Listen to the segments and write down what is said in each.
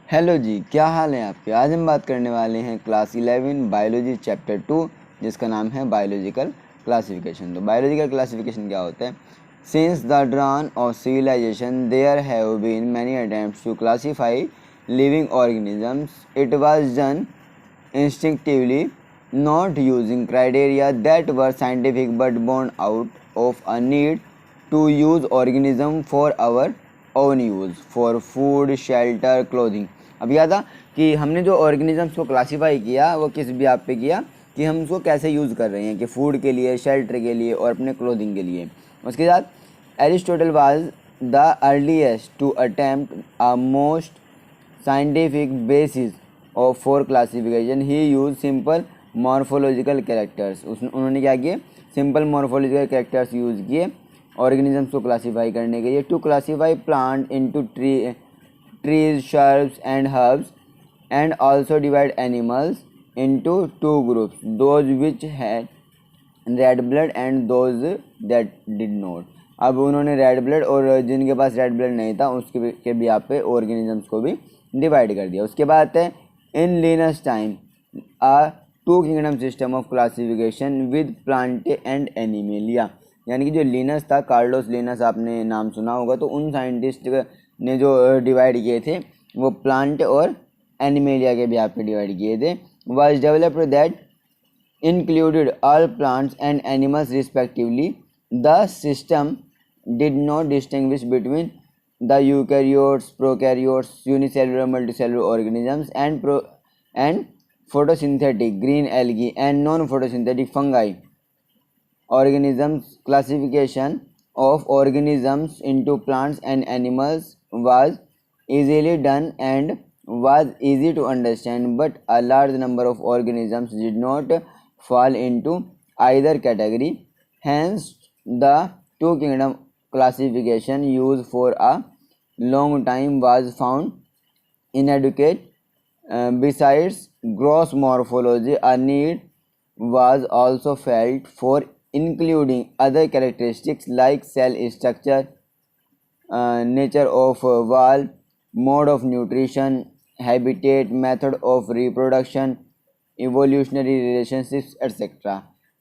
Hello जी, क्या हाल है आपके। आज हम बात करने वाले हैं क्लास 11 बायोलॉजी चैप्टर 2 जिसका नाम है बायोलॉजिकल क्लासिफिकेशन। तो बायोलॉजिकल क्लासिफिकेशन क्या होता है। Since the dawn of civilisation there have been many attempts to classify living organisms. It was done instinctively, not using criteria that were scientific but born out of a need to use organism for our own use for food, shelter, clothing। अब याद था कि हमने जो organisms को classify किया वो किस बिहाफ पे किया कि हम उसको कैसे यूज़ कर रहे हैं कि फूड के लिए, शेल्टर के लिए और अपने क्लोथिंग के लिए। उसके साथ Aristotle was the earliest to attempt a most scientific basis of for classification। he used simple morphological characters। उन्होंने क्या किए, सिंपल मॉर्फोलॉजिकल कैरेक्टर्स यूज़ किए ऑर्गेनिजम्स को क्लासीफाई करने के लिए। To classify plant into trees, shrubs and herbs, and also divide animals into two groups, those which had red blood and those that did not. अब उन्होंने red blood और जिनके पास red blood नहीं था उसके के भी यहाँ पे ऑर्गेनिजम्स को भी डिवाइड कर दिया। उसके बाद है in Linnaeus time a two kingdom system of classification with Plantae and Animalia. यानी कि जो लीनस था, कार्लोस लीनस, आपने नाम सुना होगा। तो उन साइंटिस्ट ने जो डिवाइड किए थे वो प्लांट और एनिमेलिया के भी यहाँ पे डिवाइड किए थे। Was developed that included all plants and animals respectively। The system did not distinguish between the eukaryotes, prokaryotes, unicellular, multicellular organisms, and photosynthetic green algae and non-photosynthetic fungi organisms। Classification of organisms into plants and animals was easily done and was easy to understand, but a large number of organisms did not fall into either category। Hence the two kingdom classification used for a long time was found inadequate। Besides gross morphology, a need was also felt for including other characteristics like cell structure, nature of wall, mode of nutrition, habitat, method of reproduction, evolutionary relationships etcetera.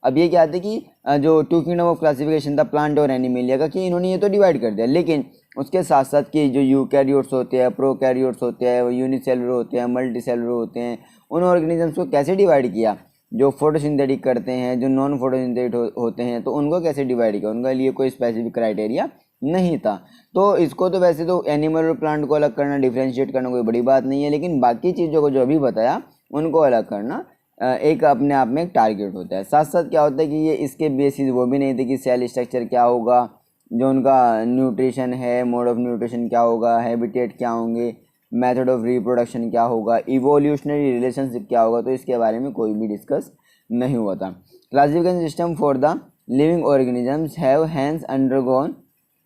अब ये क्या था कि जो two kingdom of classification था plant और animalia का, कि इन्होंने ये तो डिवाइड कर दिया, लेकिन उसके साथ साथ कि जो यूकैरियोट्स होते हैं, प्रोकैरियोट्स होते हैं, यूनिसेलुलर होते हैं, मल्टीसेलुलर होते हैं, उन ऑर्गेनिजम्स को कैसे डिवाइड किया। जो फोटोसिंथेटिक करते हैं, जो नॉन फोटोसिंथेटिक होते हैं, तो उनको कैसे डिवाइड किया। उनके लिए कोई स्पेसिफिक क्राइटेरिया नहीं था। तो इसको तो वैसे तो एनिमल और प्लांट को अलग करना, डिफ्रेंशिएट करना कोई बड़ी बात नहीं है, लेकिन बाकी चीज़ों को जो अभी बताया उनको अलग करना एक अपने आप में एक टारगेट होता है। साथ साथ क्या होता है कि ये इसके बेसिस वो भी नहीं थे कि सेल स्ट्रक्चर क्या होगा, जो उनका न्यूट्रिशन है, मोड ऑफ न्यूट्रिशन क्या होगा, हैबिटेट क्या होंगे, मेथड ऑफ रिप्रोडक्शन क्या होगा, इवोल्यूशनरी रिलेशनशिप क्या होगा, तो इसके बारे में कोई भी डिस्कस नहीं हुआ था। Classification system for the living organisms have hence undergone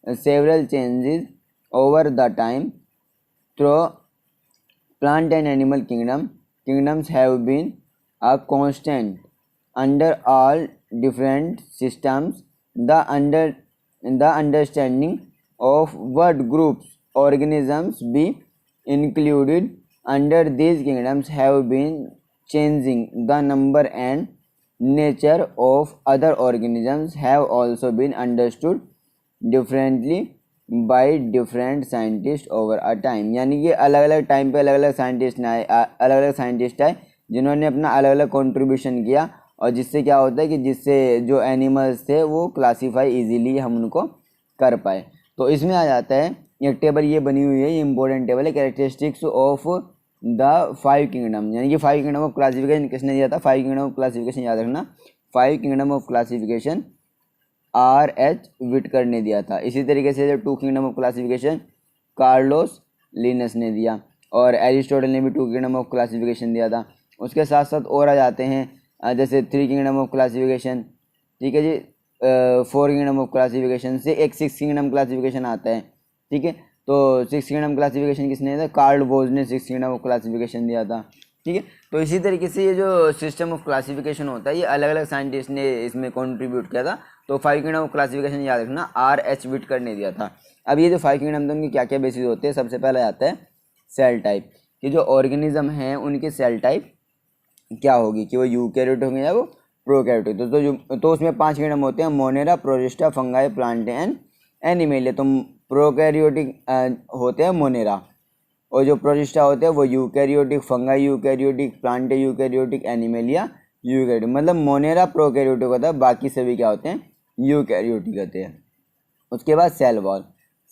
several changes over the time through plant and animal kingdoms have been a constant under all different systems। The understanding of what groups organisms be included under these kingdoms have been changing। The number and nature of other organisms have also been understood differently by different scientist over a time. यानी कि अलग अलग time पे अलग अलग scientist आए जिन्होंने अपना अलग अलग कंट्रीब्यूशन किया, और जिससे क्या होता है कि जिससे जो एनिमल्स थे वो क्लासीफाई इजीली हम उनको कर पाए। तो इसमें आ जाता है एक टेबल ये बनी हुई है, ये इंपॉर्टेंट टेबल है, कैरेक्टरिस्टिक्स ऑफ द 5 किंगडम। यानी कि 5 किंगडम ऑफ क्लासिफिकेशन किसने दिया था, 5 किंगडम ऑफ क्लासिफिकेशन याद रखना, 5 kingdom of classification R.H. Whittaker ने दिया था। इसी तरीके से जो two kingdom of classification Carlos Linnaeus ने दिया, और एरिस्टोटल ने भी टू किंगडम ऑफ क्लासिफिकेशन दिया था। उसके साथ साथ और आ जाते हैं जैसे 3 किंगडम ऑफ क्लासिफिकेशन, ठीक है जी, 4 किंगडम ऑफ क्लासिफिकेशन से एक 6 किंगडम क्लासिफिकेशन आता है, ठीक है। तो 6 किंगडम क्लासिफिकेशन किसने दिया था, कार्ल बोज ने 6 किंगडम ऑफ क्लासिफिकेशन दिया था, ठीक है। तो इसी तरीके से ये जो सिस्टम ऑफ क्लासिफिकेशन होता है ये अलग अलग साइंटिस्ट ने इसमें कंट्रीब्यूट किया था। तो 5 किंगडम ऑफ क्लासिफिकेशन याद रखना, R.H. विटकर ने दिया था। अब ये जो 5 किंगडम थे उनके क्या क्या बेसिस होते हैं, सबसे पहले आता है सेल टाइप। कि जो ऑर्गेनिज्म हैं उनकी सेल टाइप क्या होगी, कि वो यूकैरियोट होंगे या वो प्रोकैरियोट। तो उसमें 5 किंगडम होते हैं, Monera, Protista, Fungi, Plantae and animalia. तो प्रोकैरियोटिक होते हैं मोनेरा, और जो प्रोटिस्टा होते हैं वो eukaryotic, fungi eukaryotic, Plantae eukaryotic, animalia eukaryotic. मतलब मोनेरा प्रोकैरियोटिक होता है, बाकी सभी क्या होते हैं, यूकैरियोटिक होते हैं। उसके बाद सेल वॉल।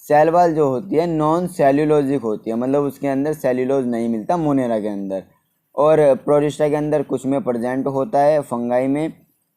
सेल वॉल जो होती है नॉन सेल्यूलोजिक होती है, मतलब उसके अंदर सेल्यूलोज नहीं मिलता मोनेरा के अंदर, और प्रोटिस्टा के अंदर कुछ में प्रेजेंट होता है, फंगाई में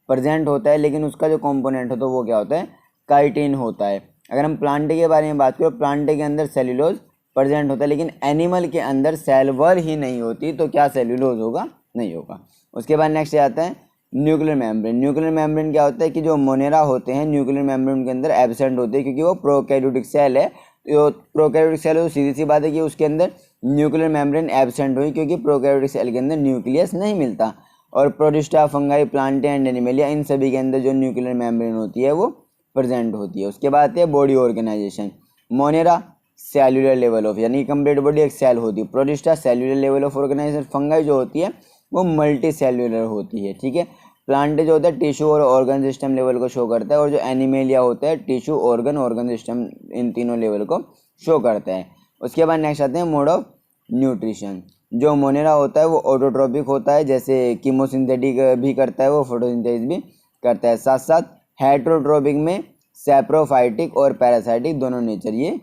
प्रेजेंट होता है, लेकिन उसका जो कंपोनेंट होता है वो क्या होता है, काइटिन होता है। अगर हम प्लांटे के बारे में बात करें, प्लांटे के अंदर सेल्यूलोज प्रेजेंट होता है, लेकिन एनिमल के अंदर सेल वॉल ही नहीं होती, तो क्या सेल्यूलोज होगा, नहीं होगा। उसके बाद नेक्स्ट आता है न्यूक्लियर मेम्ब्रेन। न्यूक्लियर मेम्ब्रेन क्या होता है कि जो मोनेरा होते हैं न्यूक्लियर मेम्ब्रेन के अंदर एब्सेंट होते हैं, क्योंकि वो प्रोकैरियोटिक सेल है। तो प्रोकैरियोटिक सेल है तो सीधी सी बात है कि उसके अंदर न्यूक्लियर मेम्ब्रेन एब्सेंट हुई, क्योंकि प्रोकैरियोटिक सेल के अंदर न्यूक्लियस नहीं मिलता। और Protista, Fungi, Plantae and Animalia, इन सभी के अंदर जो न्यूक्लियर मेम्ब्रेन होती है वो प्रेजेंट होती है। उसके बाद है body organisation. Monera cellular level of, यानी कंप्लीट बॉडी एक सेल होती है। Protista cellular level of organisation. Fungi जो होती है वो मल्टी सेल्यूलर होती है, ठीक है। प्लांट जो होता है टिश्यू और ऑर्गन सिस्टम लेवल को शो करता है, और जो एनिमेलिया होता है टिश्यू, ऑर्गन सिस्टम, इन तीनों लेवल को शो करता है। उसके बाद नेक्स्ट आते हैं मोड ऑफ न्यूट्रिशन। जो मोनेरा होता है वो ऑटोट्रोपिक होता है, जैसे कीमोसिंथेटिक भी करता है, वो फोटोसिंथेसिस भी करता है। साथ साथ हेट्रोट्रोपिक में सैप्रोफाइटिक और पैरासाइटिक दोनों नेचर ये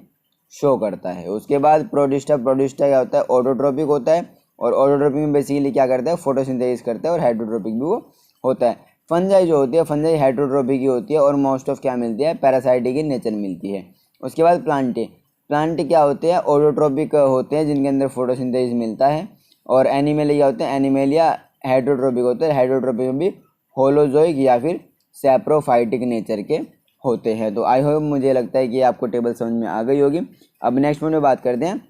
शो करता है। उसके बाद प्रोटिस्टा क्या होता है, ऑटोट्रोपिक होता है, और ऑटोट्रोपिक में बेसिकली क्या करता है, फोटोसिंथेसिस करता है, और हेट्रोट्रोपिक भी वो होता है। फंजाई जो होती है, फंजाई हेट्रोट्रोपिक की होती है, और मोस्ट ऑफ क्या मिलती है, पैरासाइटिक की नेचर मिलती है। उसके बाद प्लांटे क्या होते हैं, ऑटोट्रोपिक होते हैं, जिनके अंदर फोटोसिंथेसिस मिलता है। और एनिमेलिया होते हैं, एनिमेलिया हेट्रोट्रोपिक होते हैं, हेट्रोट्रोपिक में भी होलोजोइक या फिर सैप्रोफाइटिक नेचर के होते हैं। तो आई होप, मुझे लगता है कि आपको टेबल समझ में आ गई होगी। अब नेक्स्ट पॉइंट में बात करते हैं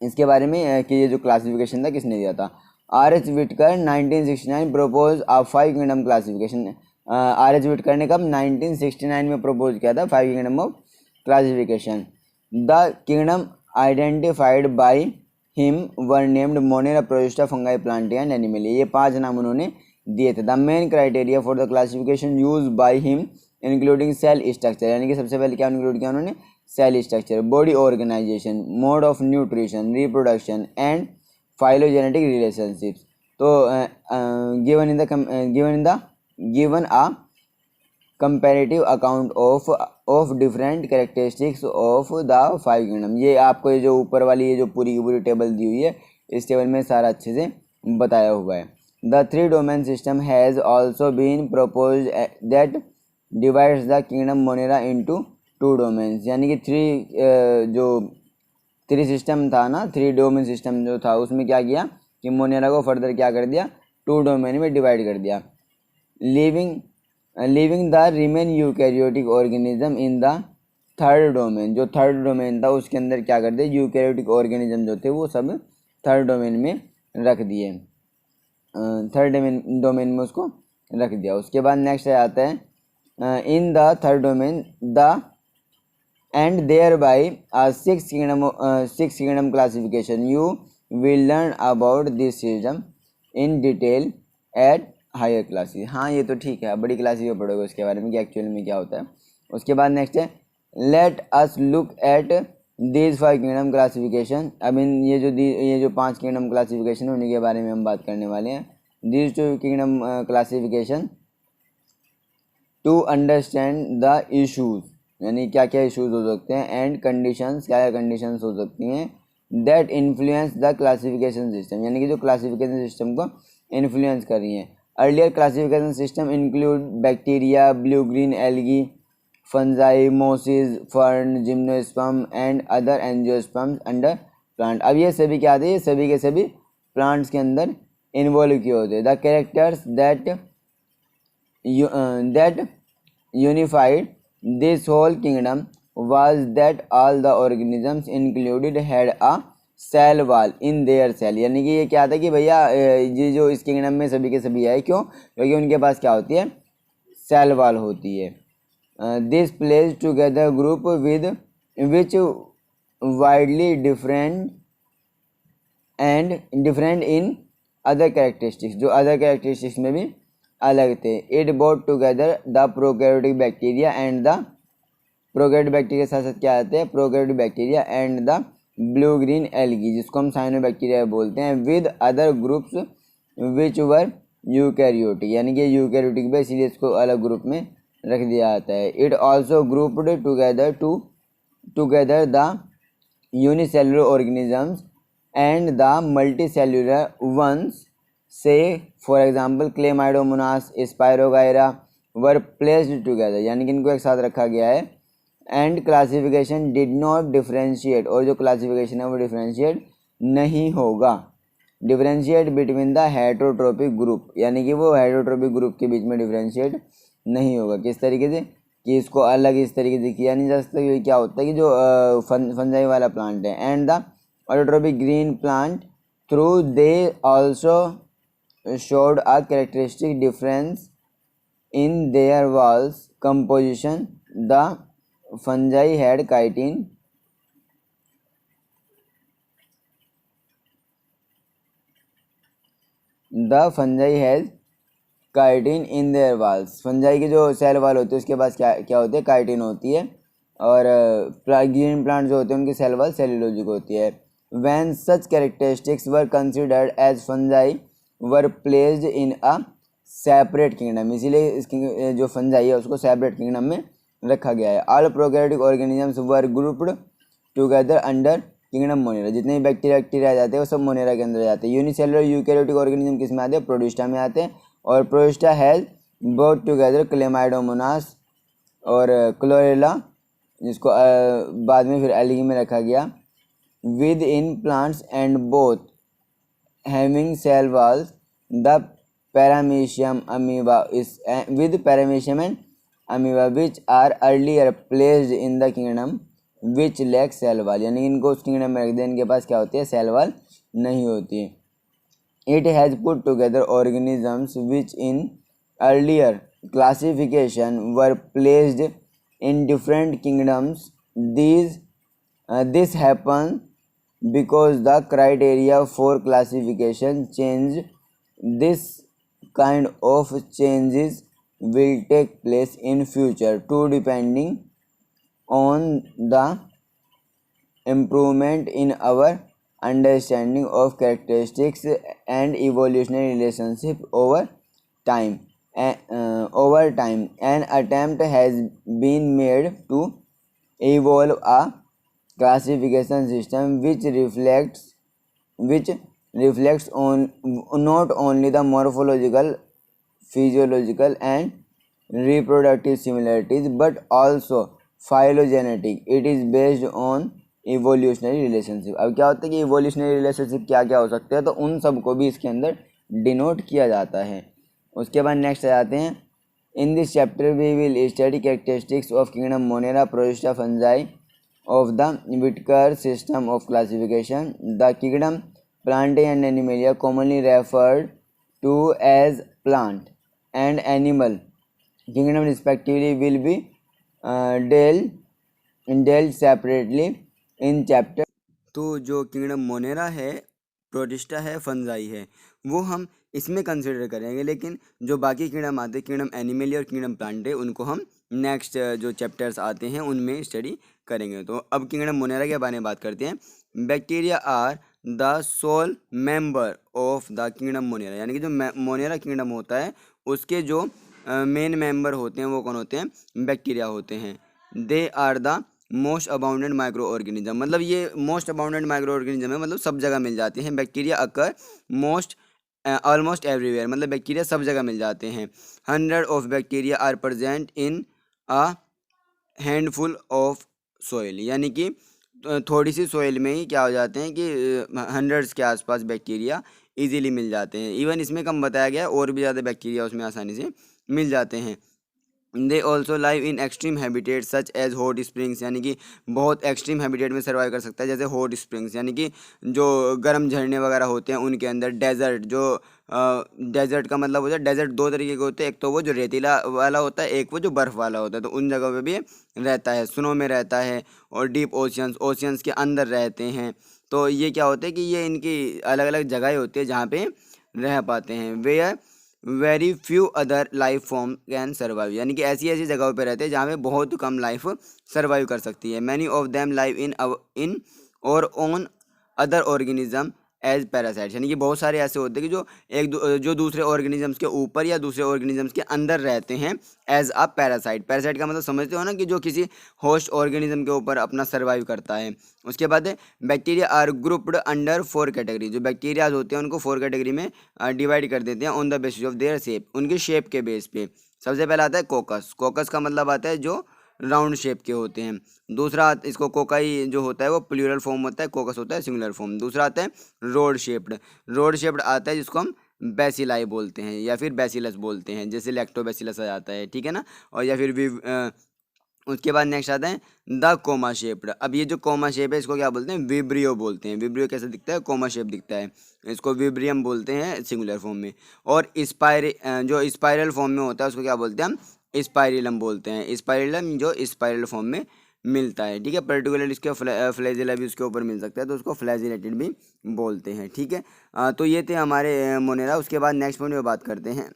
इसके बारे में कि ये जो क्लासिफिकेशन था किसने दिया था। R.H. Whittaker 1969 propose a 5 kingdom classification. R.H. Whittaker ने कब 1969 में प्रपोज किया था 5 kingdom of classification. The kingdom identified by him were named Monera, Protista, Fungi, Plantae and Animalia. ये 5 नाम उन्होंने दिए थे। The main criteria for the classification use by him including cell structure, यानी कि सबसे पहले क्या इंक्लूड किया उन्होंने, cell structure, body organisation, mode of nutrition, reproduction and phylogenetic relationships. तो given a comparative account of different characteristics of the 5 kingdom. ये आपको ये जो ऊपर वाली ये जो पूरी की पूरी टेबल दी हुई है, इस टेबल में सारा अच्छे से बताया हुआ है। The 3 domain system has also been propose that divides the kingdom Monera into 2 domains, यानी कि 3 सिस्टम था ना, 3 डोमेन सिस्टम जो था उसमें क्या किया कि मोनेरा को फर्दर क्या कर दिया, 2 डोमेन में डिवाइड कर दिया। Living the remain eukaryotic organism in the 3rd domain. जो 3rd डोमेन था उसके अंदर क्या कर दिया, यूकैरियोटिक ऑर्गेनिज्म जो थे वो सब 3rd डोमेन में रख दिए, 3rd डोमेन में उसको रख दिया। उसके बाद नेक्स्ट आता है in the 3rd domain the and thereby a 6 kingdom classification. You will learn about this system in detail at higher classes। हाँ ये तो ठीक है, बड़ी क्लासेस में पढ़ोगे उसके बारे में कि एक्चुअल में क्या होता है। उसके बाद नेक्स्ट है let us look at these 5 kingdom classification। अब ये जो 5 kingdom classification है उन्हीं के बारे में हम बात करने वाले हैं। these 2 kingdom classification to understand the issues, यानी क्या क्या इशूज़ हो सकते हैं, एंड कंडीशंस, क्या क्या कंडीशंस हो सकती हैं, that influence the classification system, यानी कि जो क्लासिफिकेशन सिस्टम को इन्फ्लुएंस कर रही हैं। Earlier classification system include bacteria, blue green algae, fungi, mosses, fern, gymnosperm and other angiosperms under plant. अब ये सभी क्या आते हैं, सभी के सभी प्लांट्स के अंदर इन्वॉल्व किए होते हैं। The characters that unified this whole kingdom was that all the organisms included had a cell wall in their cell, यानी कि ये क्या था कि भैया ये जो इस किंगडम में सभी के सभी है, क्यों, क्योंकि उनके पास क्या होती है, सेल वॉल होती है। This place together group with which widely different and different in other characteristics, जो अदर कैरेक्टरिस्टिक्स में भी अलग थे। It boat together the prokaryotic bacteria and the prokaryotic bacteria के साथ साथ क्या आते हैं, prokaryotic bacteria and the blue green algae, जिसको हम साइनोबैक्टीरिया बोलते हैं, with other groups which were eukaryotic, यानी कि यूकैरियोटिक भी, इसीलिए इसको अलग ग्रुप में रख दिया जाता है। It also grouped together the unicellular organisms and the multicellular ones, say for example Chlamydomonas, Spirogyra were placed together, यानी कि इनको एक साथ रखा गया है। And classification did not differentiate, और जो क्लासिफिकेशन है वो डिफ्रेंशिएट नहीं होगा, differentiate between the heterotrophic group, यानी कि वो हेटरोट्रोपिक ग्रुप के बीच में डिफ्रेंशिएट नहीं होगा। किस तरीके से कि इसको अलग इस तरीके से किया नहीं जा सकता, क्योंकि क्या होता है कि जो फंजाई वाला प्लांट है and the autotrophic green plant through they also showed a characteristic difference in their walls composition. The fungi had chitin. The fungi has chitin in their walls. Fungi के जो सेल वाल होते हैं उसके पास क्या क्या होते हैं, काइटिन होती है, और ग्रीन प्लांट जो होते हैं उनके सेल वाल सेल्यूलोजिक होती है। When such characteristics were considered as fungi were placed in a separate kingdom, इसीलिए इसकी जो फंजाई है उसको सेपरेट किंगडम में रखा गया है। All prokaryotic organisms were grouped together under kingdom Monera, जितने भी बैक्टीरिया आ जाते हैं वो सब मोनेरा के अंदर जाते हैं। यूनिसेलुलर यूकैरियोटिक ऑर्गेनिज्म किस में आते हैं, प्रोटिस्टा में आते हैं, और protista has both together Chlamydomonas और क्लोरेला, जिसको बाद में फिर एल्गी में रखा गया, with in plants and both having cell walls. The paramecium amoeba is with paramecium and amoeba which are earlier placed in the kingdom which lack cell wall, यानी इनको उस किंगडम में रख दें, इनके पास क्या होती है, सेल वाल नहीं होती है। It has put together organisms which in earlier classification were placed in different kingdoms. This happened because the criteria for classification changed. This kind of changes will take place in future too, depending on the improvement in our understanding of characteristics and evolutionary relationship over time. An attempt has been made to evolve a classification system which reflects on not only the morphological, physiological and reproductive similarities but also phylogenetic. It is based on evolutionary relationship. अब क्या होता है कि evolutionary relationship क्या क्या हो सकते हैं, तो उन सब को भी इसके अंदर डिनोट किया जाता है। उसके बाद नेक्स्ट आ जाते हैं, in this chapter we will study characteristics of kingdom Monera, Protista, Fungi of the Whittaker system of classification. The kingdom Plantae and Animalia, commonly referred to as plant and animal kingdom respectively, will be dealt separately in chapter। तो जो kingdom Monera है, protista है, fungi है, वो हम इसमें consider करेंगे, लेकिन जो बाकी किंगडम आते हैं, किंगडम एनिमली और किंगडम प्लांटे, उनको हम नेक्स्ट जो चैप्टर्स आते हैं उनमें स्टडी करेंगे। तो अब किंगडम मोनेरा के बारे में बात करते हैं। Bacteria are the sole member of the kingdom Monera, यानी कि जो मोनेरा किंगडम होता है उसके जो मेन मेंबर होते हैं वो कौन होते हैं, बैक्टीरिया होते हैं। They are the most abundant microorganism, मतलब ये मोस्ट अबाउंडेंट माइक्रो ऑर्गेनिज्म है, मतलब सब जगह मिल जाते हैं। बैक्टीरिया अकर ऑलमोस्ट एवरीवेयर, मतलब बैक्टीरिया सब जगह मिल जाते हैं। 100 of bacteria are present in a handful of soil, यानी कि थोड़ी सी सोइल में ही क्या हो जाते हैं कि 100 के आसपास बैक्टीरिया इजीली मिल जाते हैं। इवन इसमें कम बताया गया, और भी ज़्यादा बैक्टीरिया उसमें आसानी से मिल जाते हैं। They also live in extreme habitat such as hot springs, यानी कि बहुत एक्सट्रीम हैबिटेट में सर्वाइव कर सकता है, जैसे हॉट स्प्रिंग्स, यानी कि जो गर्म झरने वगैरह होते हैं उनके अंदर। डेजर्ट, जो डेजर्ट का मतलब होता है, डेजर्ट दो तरीके के होते हैं, एक तो वो जो रेतीला वाला होता है, एक वो जो बर्फ़ वाला होता है, तो उन जगहों पे भी रहता है। स्नो में रहता है, और डीप ओशियंस के अंदर रहते हैं। तो ये क्या होता है कि ये इनकी अलग अलग जगह होती है जहाँ पे रह पाते हैं। Where very few other life form can survive, यानी कि ऐसी ऐसी जगहों पे रहते हैं जहाँ पे बहुत कम लाइफ सर्वाइव कर सकती है। Many of them live in और on other organism as parasites, यानी कि बहुत सारे ऐसे होते हैं कि जो दूसरे ऑर्गेनिजम्स के ऊपर या दूसरे ऑर्गेनिजम्स के अंदर रहते हैं एज अ पैरासाइट। पैरासाइट का मतलब समझते हो ना, कि जो किसी होस्ट ऑर्गेनिज्म के ऊपर अपना सर्वाइव करता है। उसके बाद bacteria are grouped under 4 category, जो बैक्टीरियाज होते हैं उनको 4 कैटेगरी में डिवाइड कर देते हैं on the basis of their shape, उनकी शेप के बेस पे। सबसे पहला आता है कोकस। कोकस का मतलब आता है जो राउंड शेप के होते हैं। दूसरा इसको कोकाई जो होता है वो प्लूरल फॉर्म होता है, कोकस होता है सिंगुलर फॉर्म। दूसरा आता है रोड शेप्ड। रोड शेप्ड आता है जिसको हम बैसिलाई बोलते हैं या फिर बैसिलस बोलते हैं, जैसे लैक्टोबैसिलस आ जाता है, ठीक है ना। और या फिर उसके बाद नेक्स्ट आता है द कोमा शेप्ड। अब ये जो कोमा शेप है इसको क्या बोलते हैं, विब्रियो बोलते हैं। विब्रियो कैसा दिखता है, कोमा शेप दिखता है, इसको विब्रियम बोलते हैं सिंगुलर फॉर्म में। और जो स्पाइरल फॉर्म में होता है उसको क्या बोलते हैं हम, स्पाइरिलम बोलते हैं। स्पाइरिलम जो स्पाइरल फॉर्म में मिलता है, ठीक है। पर्टिकुलर इसके फ्लैजिला भी उसके ऊपर मिल सकता है, तो उसको फ्लैजिलेटेड भी बोलते हैं, ठीक है। तो ये थे हमारे मोनेरा। उसके बाद नेक्स्ट पॉइंट में बात करते हैं।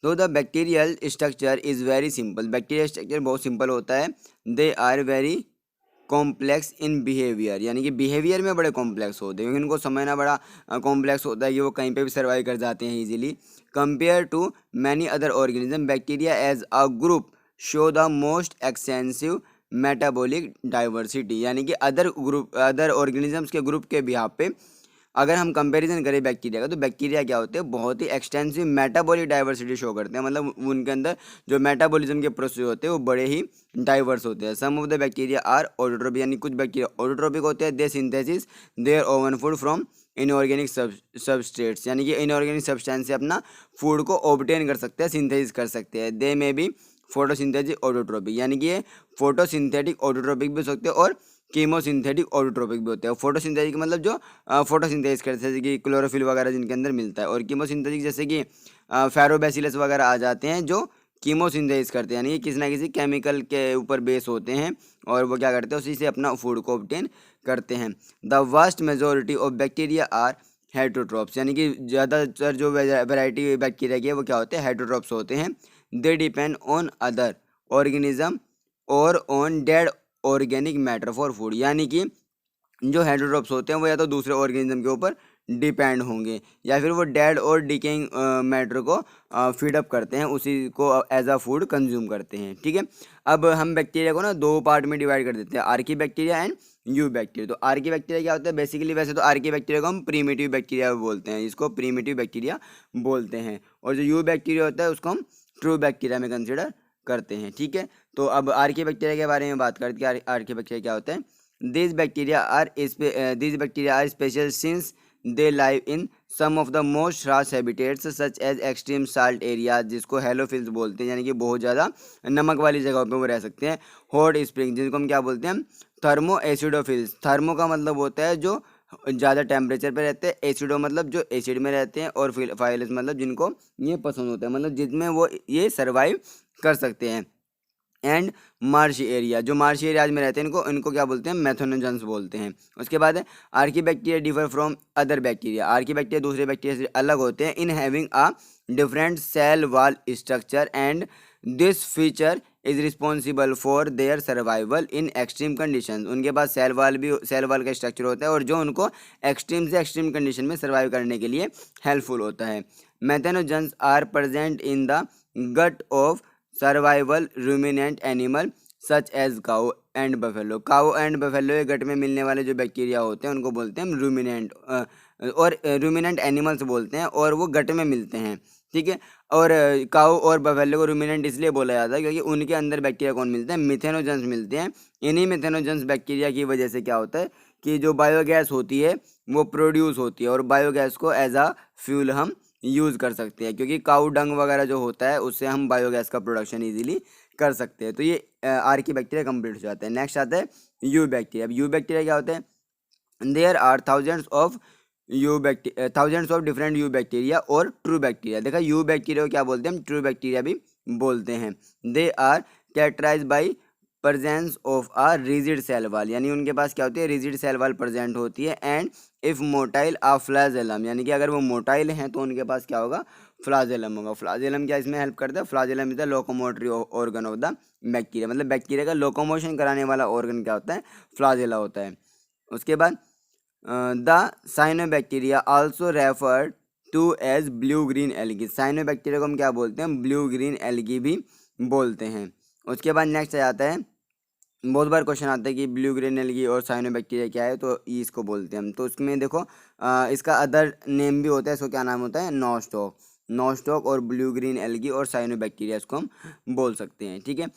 तो the bacterial structure is very simple. Bacterial structure बहुत सिंपल होता है। They are very complex in behaviour, यानी कि बिहेवियर में बड़े कॉम्प्लेक्स होते हैं, क्योंकि इनको समझना बड़ा कॉम्प्लेक्स होता है कि वो कहीं पे भी सर्वाइव कर जाते हैं easily. Compare to many other organism, bacteria as a group show the most extensive metabolic diversity, यानी कि अदर ऑर्गेनिजम्स के ग्रुप के बिहाफ पे अगर हम कंपैरिजन करें बैक्टीरिया का, तो बैक्टीरिया क्या होते हैं, बहुत ही एक्सटेंसिव मेटाबॉलिक डाइवर्सिटी शो करते हैं। मतलब उनके अंदर जो मेटाबॉलिज्म के प्रोसेस होते हैं वो बड़े ही डाइवर्स होते हैं। Some of the bacteria are autotrophic, यानी कुछ बैक्टीरिया ऑटोट्रोपिक होते हैं। They synthesis their own food from inorganic substrates, यानी कि इनऑर्गेनिक सब्सटेंस से अपना फूड को ऑब्टेन कर सकते हैं, सिंथेसिस कर सकते हैं। दे में भी फोटोसिंथेटिक ऑटोट्रोपिक, यानी कि ये फोटोसिंथेटिक ऑटोट्रोपिक भी हो सकते हैं और कीमोसिंथेटिक ऑटोट्रोपिक भी होते हैं। फोटोसिंथेटिक मतलब जो फोटोसिंथेसिस करते हैं, जैसे कि क्लोरोफिल वगैरह जिनके अंदर मिलता है। और कीमोसिंथेटिक जैसे कि फेरोबैसिलस वगैरह आ जाते हैं जो कीमोसिंथेसिस करते हैं, यानी कि किसी ना किसी केमिकल के ऊपर बेस होते हैं और वो क्या करते हैं, उसी से अपना फूड को ऑब्टेन करते हैं। The vast majority of bacteria are heterotrophs, यानी कि ज़्यादातर जो वैरायटी बैक्टीरिया की है वो क्या होते हैं, हेटरोट्रोप्स होते हैं। They depend on other organism और on dead organic matter for food, यानी कि जो हेटरोट्रोप्स होते हैं वो या तो दूसरे ऑर्गेनिज्म के ऊपर डिपेंड होंगे या फिर वो डेड और डिकेइंग मैटर को फीड अप करते हैं, उसी को एज अ फूड कंज्यूम करते हैं, ठीक है। अब हम बैक्टीरिया को ना 2 पार्ट में डिवाइड कर देते हैं, Archie bacteria and you bacteria. तो आर्की बैक्टीरिया क्या होता है, बेसिकली वैसे तो आर्की बैक्टीरिया को हम प्रीमिटिव बैक्टीरिया बोलते हैं, इसको प्रीमिटिव बैक्टीरिया बोलते हैं। और जो यू बैक्टीरिया होता है उसको हम ट्रू बैक्टीरिया में कंसिडर करते हैं, ठीक है। तो अब आर्की बैक्टीरिया के बारे में बात करते हैं। आर्की बैक्टीरिया क्या होता है, these bacteria are special since they live in some of the most harsh habitats such as extreme salt areas, जिसको हेलोफिल्स बोलते हैं, यानी कि बहुत ज़्यादा नमक वाली जगहों पे वो रह सकते हैं। हॉट स्प्रिंग जिनको हम क्या बोलते हैं, थर्मो एसिडोफिल्स। थर्मो का मतलब होता है जो ज़्यादा टेम्परेचर पे रहते हैं, एसिडो मतलब जो एसिड में रहते हैं, और फाइलस मतलब जिनको ये पसंद होता है, मतलब जिसमें वो ये सर्वाइव कर सकते हैं। एंड मार्श एरिया, जो मार्श एरियाज में रहते हैं इनको क्या बोलते हैं, मैथोनोजेंस बोलते हैं। उसके बाद archaebacteria differ from other bacteria. Archaebacteria दूसरे बैक्टीरिया से अलग होते हैं in having a different cell wall structure and this feature is responsible for their survival in extreme condition. उनके पास सेल वॉल का स्ट्रक्चर होता है और जो उनको एक्सट्रीम से एक्सट्रीम कंडीशन में सर्वाइव करने के लिए हेल्पफुल होता है। Methanogens are present in the gut of survival ruminant animal such as cow and buffalo. Cow and buffalo के गट में मिलने वाले जो बैक्टीरिया होते हैं उनको बोलते हैं हम रूमिनेंट, और रूमिनेंट एनिमल्स बोलते हैं, और वो गट में मिलते हैं, ठीक है। और काउ और बफेलो को रूमिनेंट इसलिए बोला जाता है क्योंकि उनके अंदर बैक्टीरिया कौन मिलते हैं, मिथेनोजेंस मिलते हैं। इन्हीं मिथेनोजेंस बैक्टीरिया की वजह से क्या होता है कि जो बायोगैस होती है वो प्रोड्यूस होती है, और बायोगैस को एज अ फ्यूल हम यूज़ कर सकते हैं, क्योंकि काऊ डंग वगैरह जो होता है उससे हम बायोगैस का प्रोडक्शन इजीली कर सकते हैं। तो ये आर्की बैक्टीरिया कंप्लीट हो जाता है। नेक्स्ट आता है यू बैक्टीरिया। अब यू बैक्टीरिया क्या होता है, there are thousands of different eubacteria और ट्रू बैक्टीरिया। देखा, यू बैक्टीरिया को क्या बोलते हैं हम, ट्रू बैक्टीरिया भी बोलते हैं। They are characterise by presence of a rigid cell wall, यानी उनके पास क्या होती है, रिजिड सेल वाल प्रेजेंट होती है। And if motile a flagellum, यानी कि अगर वो मोटाइल हैं तो उनके पास क्या होगा, फ्लाजेलम होगा। फ्लाजेलम क्या इसमें हेल्प करता है, flagellum is the locomotory organ of the bacteria, मतलब बैक्टीरिया का लोकोमोशन कराने वाला ऑर्गन क्या होता है, फ्लाजेला होता है। उसके बाद the cyanobacteria also referred to as blue green algae, cyanobacteria को हम क्या बोलते हैं, ब्लू ग्रीन एल्गी भी बोलते हैं। उसके बाद नेक्स्ट आ जाता है, बहुत बार क्वेश्चन आता है कि ब्लू ग्रीन एल्गी और साइनोबैक्टीरिया क्या है, तो इसको बोलते हैं हम। तो उसमें देखो इसका अदर नेम भी होता है, इसको क्या नाम होता है, नोस्टॉक। नोस्टॉक और ब्लू ग्रीन एल्गी और साइनोबैक्टीरिया इसको हम बोल सकते हैं, ठीक है।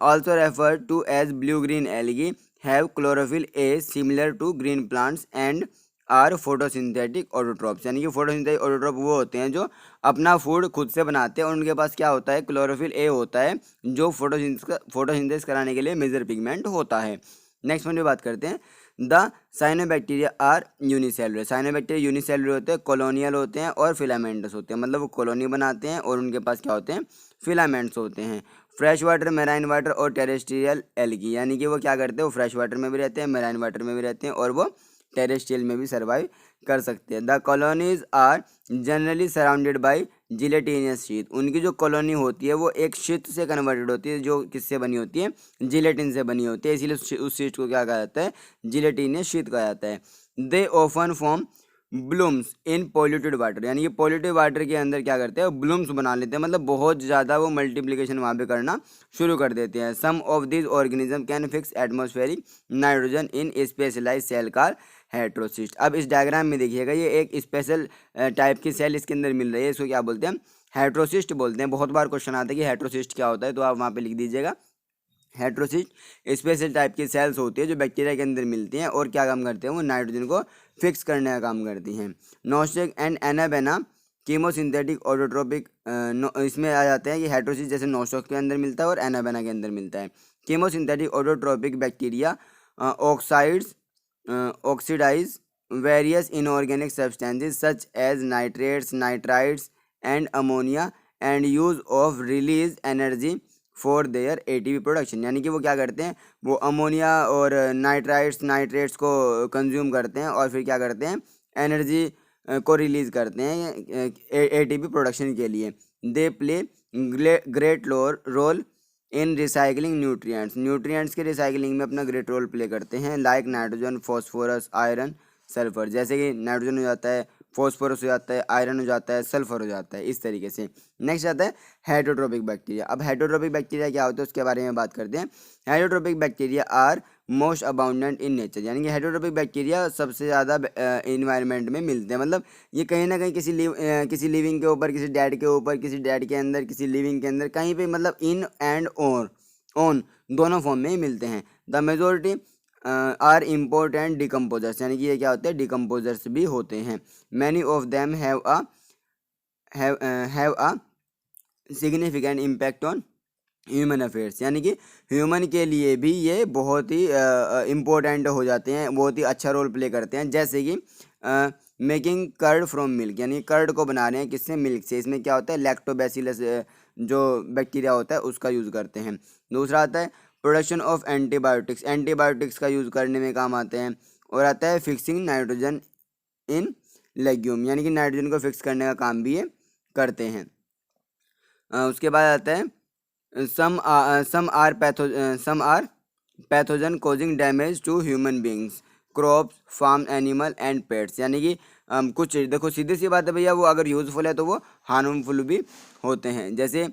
Also refer to as blue green algae have chlorophyll a similar to green plants and are photosynthetic autotrophs, यानी कि फोटोसिंथेटिक ऑटोट्रॉप वो होते हैं जो अपना फूड खुद से बनाते हैं और उनके पास क्या होता है, क्लोरोफिल ए होता है जो फोटोसिंथेसिस कराने के लिए मेजर पिगमेंट होता है। नेक्स्ट पॉइंट पे बात करते हैं, the cyanobacteria are unicellular, cyanobacteria unicellular होते हैं, कॉलोनियल होते हैं और फिलामेंटस होते हैं, मतलब वो कॉलोनी बनाते हैं और उनके पास क्या होते हैं, फिलामेंट्स होते हैं। फ्रेश वाटर, मेराइन वाटर और टेरेस्ट्रियल एल्गी, यानी कि वो क्या करते हैं, वो फ्रेश वाटर में भी रहते हैं, मेराइन वाटर में भी रहते हैं और वो टेरेस्ट्रियल में भी सर्वाइव कर सकते हैं। The colonies are generally surrounded by gelatinous sheath, उनकी जो कॉलोनी होती है वो एक शीट से कन्वर्टेड होती है, जो किससे बनी होती है, जिलेटिन से बनी होती है, इसीलिए उस शीट को क्या कहा जाता है, जिलेटिनियस शीट कहा जाता है। They often form blooms in polluted water, यानी कि पॉल्यूटेड वाटर के अंदर क्या करते हैं, ब्लूम्स बना लेते हैं, मतलब बहुत ज़्यादा वो मल्टीप्लिकेशन वहाँ पे करना शुरू कर देते हैं। Some of this organism can fix atmospheric nitrogen in specialise cell called heterocyst. अब इस डायग्राम में देखिएगा, ये एक स्पेशल टाइप की सेल इसके अंदर मिल रही है, इसको क्या बोलते हैं, हेट्रोसिस्ट बोलते हैं। बहुत बार क्वेश्चन आता है कि हेट्रोसिस्ट क्या होता है, तो आप वहाँ पे लिख दीजिएगा, हेट्रोसिस्ट स्पेशल टाइप की सेल्स होती है जो बैक्टीरिया के अंदर मिलती हैं और क्या काम करते हैं, वो नाइट्रोजन को फिक्स करने का काम करती हैं। Gnostic and anabaena chemosynthetic autotrophic, इसमें आ जाते हैं कि हेट्रोसिस्ट जैसे नोस्टॉक के अंदर मिलता है और एनाबेना के अंदर मिलता है। Chemosynthetic autotrophic bacteria oxides oxidise various inorganic substances such as nitrates, nitrides and ammonia and use of release energy for their ATP production, यानी कि वो क्या करते हैं, वो अमोनिया और नाइट्रेट्स को कंज्यूम करते हैं और फिर क्या करते हैं, एनर्जी को रिलीज करते हैं एटीपी प्रोडक्शन के लिए। They play great role in recycling nutrients के रिसाइकलिंग में अपना ग्रेट रोल प्ले करते हैं। Like nitrogen, phosphorus, iron, sulphur, जैसे कि नाइट्रोजन हो जाता है, फॉस्फोरस हो जाता है, आयरन हो जाता है, सल्फर हो जाता है, इस तरीके से। नेक्स्ट आता है हेटरोट्रोपिक बैक्टीरिया। अब हेटरोट्रोपिक बैक्टीरिया क्या होता है उसके बारे में बात करते हैं। Heterotrophic bacteria are most abundant in nature, यानी कि हेटरोट्रोपिक बैक्टीरिया सबसे ज़्यादा इन्वायरमेंट में मिलते हैं, मतलब ये कहीं ना कहीं किसी लिविंग के ऊपर, किसी डेड के ऊपर, किसी डेड के अंदर, किसी लिविंग के अंदर, कहीं पे मतलब इन एंड ऑन दोनों फॉर्म में ही मिलते हैं। The majority are important decomposers, यानी कि ये क्या होते हैं, डिकम्पोजर्स भी होते हैं। Many of them have a significant impact on human affairs, यानी कि ह्यूमन के लिए भी ये बहुत ही इम्पोर्टेंट हो जाते हैं, बहुत ही अच्छा रोल प्ले करते हैं। जैसे कि मेकिंग कर्ड फ्रॉम मिल्क, यानी कर्ड को बना रहे हैं किससे, मिल्क से। इसमें क्या होता है, लैक्टोबैसिलस जो बैक्टीरिया होता है उसका यूज़ करते हैं। दूसरा आता है प्रोडक्शन ऑफ एंटीबायोटिक्स, एंटीबायोटिक्स का यूज़ करने में काम आते हैं। और आता है फिक्सिंग नाइट्रोजन इन लेग्यूम, यानी कि नाइट्रोजन को फिक्स करने का काम भी ये करते हैं। उसके बाद आता है some are pathogen causing damage to human beings, crops, farm animal and pets, यानी कि कुछ देखो सीधी सी बात है भैया, वो अगर यूज़फुल है तो वो हार्मफुल भी होते हैं। जैसे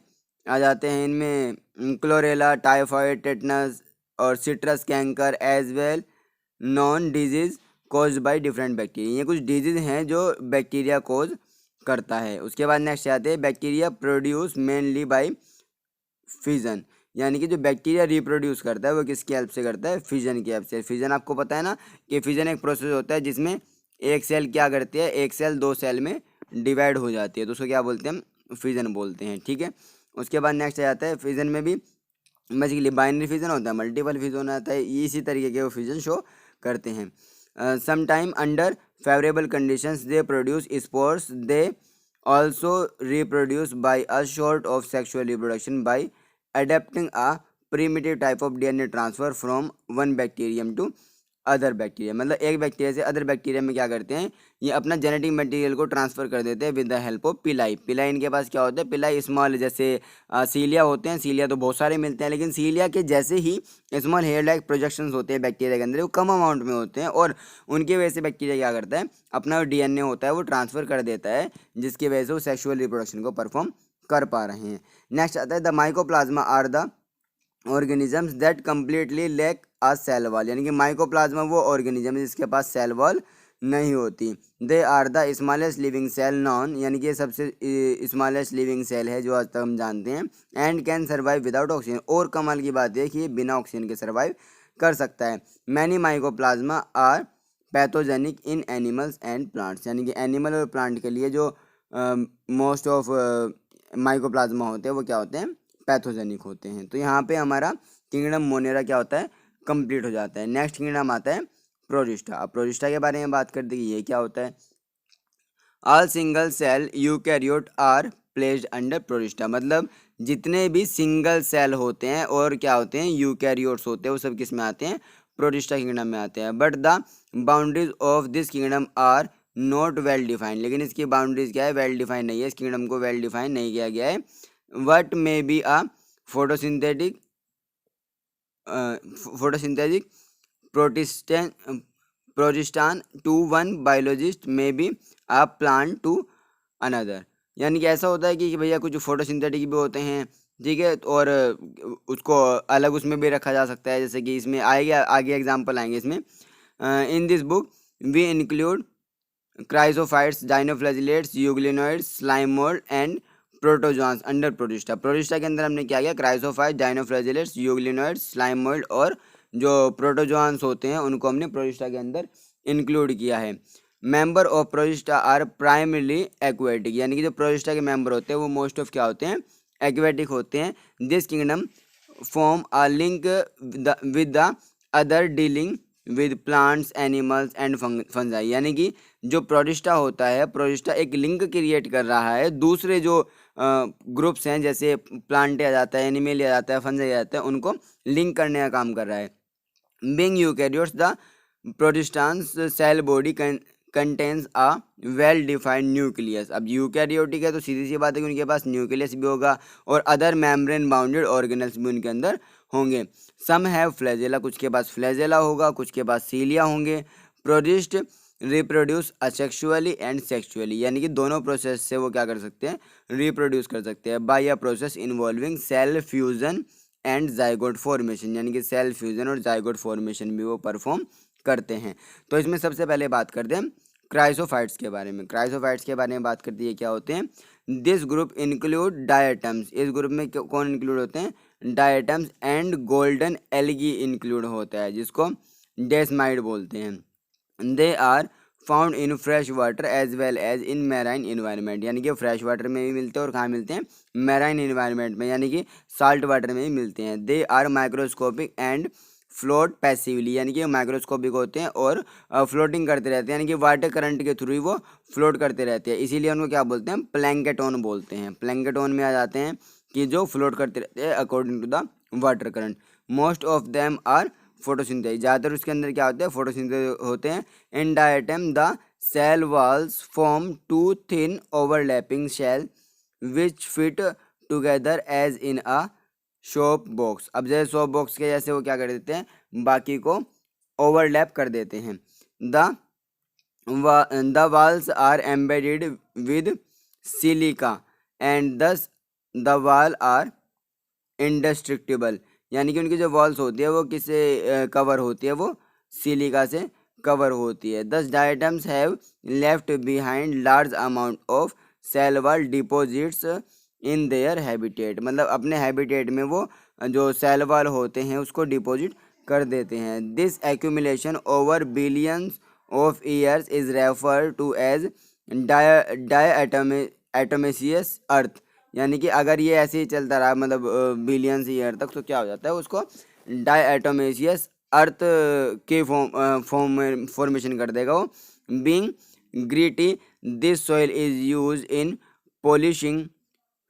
आ जाते हैं इनमें क्लोरेला, टाइफाइड, टेटनस और citrus canker as well known disease cause by different bacteria, ये कुछ डिजीज हैं जो बैक्टीरिया कॉज करता है। उसके बाद नेक्स्ट आते हैं bacteria produce mainly by fission, यानी कि जो बैक्टीरिया रिप्रोड्यूस करता है वो किसकी हेल्प से करता है, फिजन की हेल्प से। फिजन आपको पता है ना कि फिजन एक प्रोसेस होता है जिसमें एक सेल क्या करती है, एक सेल दो सेल में डिवाइड हो जाती है, तो उसको क्या बोलते हैं, हम फिजन बोलते हैं, ठीक है। उसके बाद नेक्स्ट आ जाता है फिजन में भी बेसिकली बाइनरी फिजन होता है, मल्टीपल फिजन आता है, इसी तरीके के वो फिजन शो करते हैं। Sometime under favourable conditions they produce spores, they also reproduce by a sort of sexual reproduction by adapting a primitive type of DNA transfer from one bacterium to other bacteria. मतलब एक bacteria से other bacteria में क्या करते हैं, ये अपना genetic material को ट्रांसफर कर देते हैं विद द हेल्प ऑफ पिलाई। पिलाई इनके पास क्या होता है, पिलाई स्मॉल, जैसे सीलिया होते हैं, सीलिया तो बहुत सारे मिलते हैं, लेकिन सीलिया के जैसे ही स्मॉल हेयर लाइक प्रोजेक्शंस होते हैं बैक्टीरिया के अंदर, वो कम अमाउंट में होते हैं, और उनकी वजह से बैक्टीरिया क्या करता है, अपना डीएनए होता है वो ट्रांसफर कर देता है, जिसकी वजह से वो सेक्शुअल रिप्रोडक्शन को परफॉर्म कर पा रहे हैं। नेक्स्ट आता है the mycoplasma are the organisms that completely lack a cell wall. यानी कि माइकोप्लाज्मा वो ऑर्गेनिज्म है जिसके पास सेल वॉल नहीं होती। They are the smallest living cell known, यानी कि सबसे स्मॉलेस्ट लिविंग सेल है जो आज तक हम जानते हैं। And can survive without oxygen, और कमाल की बात है कि ये बिना ऑक्सीजन के सर्वाइव कर सकता है। Many mycoplasma are pathogenic in animals and plants, यानी कि एनिमल और प्लांट के लिए जो मोस्ट ऑफ माइकोप्लाज्मा होते हैं वो क्या होते हैं, पैथोजेनिक होते हैं। तो यहाँ पे हमारा किंगडम मोनेरा क्या होता है, कंप्लीट हो जाता है। नेक्स्ट किंगडम आता है प्रोटिस्टा। अब प्रोटिस्टा के बारे में बात करते हैं कि ये क्या होता है। All single cell eukaryote are placed under protista, मतलब जितने भी सिंगल सेल होते हैं और क्या होते हैं, यूकैरियोट्स होते हैं, वो सब किस में आते हैं, प्रोटिस्टा किंगडम में आते हैं। But the boundaries of this kingdom are not well defined, लेकिन इसकी बाउंड्रीज क्या है, वेल डिफाइंड नहीं है, इस किंगडम को वेल डिफाइंड नहीं किया गया है। What may be a photosynthetic protistan to one biologist may be a plant to another, यानी कि ऐसा होता है कि भैया कुछ फोटोसिंथेटिक भी होते हैं, ठीक है, और उसको अलग उसमें भी रखा जा सकता है, जैसे कि इसमें आएगा आगे एग्जांपल आएंगे इसमें। In this book we include chrysophytes, dinoflagellates, euglenoids, slime mould and protozoans under protista. Protista के अंदर हमने क्या किया, chrysophytes, dinoflagellates, euglenoids, slime mould और जो प्रोटोजोआंस होते हैं उनको हमने प्रोटिस्टा के अंदर इंक्लूड किया है। Member of protista are primarily aquatic, यानी कि जो प्रोटिस्टा के मेंबर होते हैं वो मोस्ट ऑफ क्या होते हैं, एक्वेटिक होते हैं। This kingdom form a link with the other dealing with plants, animals and fungi, यानी कि जो प्रोटिस्टा होता है, प्रोटिस्टा एक लिंक क्रिएट कर रहा है दूसरे जो ग्रुप्स हैं, जैसे प्लांट आ जाता है, एनिमल आ जाता है, फंजाई आ जाता है, उनको लिंक करने का काम कर रहा है। Being eukaryotes the protistans cell body contains a well defined nucleus. अब यूकैरियोटिक है तो सीधी सी बात है कि उनके पास न्यूक्लियस भी होगा और अदर मेम्ब्रेन बाउंडेड ऑर्गेनल्स भी उनके अंदर होंगे। सम हैव फ्लैजेला, कुछ के पास फ्लैजेला होगा, कुछ के पास सीलिया होंगे। Protist reproduce asexually and sexually, यानी कि दोनों प्रोसेस से वो क्या कर सकते हैं, रिप्रोड्यूस कर सकते हैं। By a process involving cell fusion and zygote formation, यानी कि सेल फ्यूजन और जाइगोट फॉर्मेशन भी वो परफॉर्म करते हैं। तो इसमें सबसे पहले बात करते हैं क्राइसोफाइट्स के बारे में। क्राइसोफाइट्स के बारे में बात करती है क्या होते हैं, दिस ग्रुप इंक्लूड डायटम्स, इस ग्रुप में कौन इंक्लूड होते हैं, diatoms and golden algae include होता है, जिसको डेस्माइड बोलते हैं। They are found in fresh water as well as in marine environment, यानी कि फ्रेश वाटर में भी मिलते हैं और कहाँ मिलते हैं, मैराइन इन्वायरमेंट में, यानी कि साल्ट वाटर में भी मिलते हैं। They are microscopic and float passively, यानी कि माइक्रोस्कोपिक होते हैं और फ्लोटिंग करते रहते हैं, यानी कि वाटर करंट के थ्रू ही वो फ्लोट करते रहते हैं, इसीलिए उनको क्या बोलते हैं, प्लैंकेटोन बोलते हैं। प्लैंकेटोन में आ जाते हैं कि जो फ्लोट करते रहते हैं according to the water current. Most of them are photosynthesis, ज़्यादातर उसके अंदर क्या होते हैं, फोटोसिंथेसिस होते हैं। In diatom the cell walls form two thin overlapping shell which fit together as in a soap box. अब जैसे शॉप बॉक्स के जैसे वो क्या कर देते हैं, बाकी को ओवरलैप कर देते हैं। The walls are embedded with silica and thus the wall are indestructible, यानी कि उनकी जो वॉल्स होती है वो किससे कवर होती है, वो सिलिका से कवर होती है। Thus diatoms have left behind large amount of cell wall deposits in their habitat, मतलब अपने हैबिटेट में वो जो सेल वॉल होते हैं उसको डिपॉजिट कर देते हैं। This accumulation over billions of years is refer to as diatomaceous earth, यानी कि अगर ये ऐसे ही चलता रहा मतलब बिलियंस ईयर तक तो क्या हो जाता है, उसको डायएटोमेसियस अर्थ के फॉर्मेशन कर देगा वो। Being gritty this soil is use in polishing,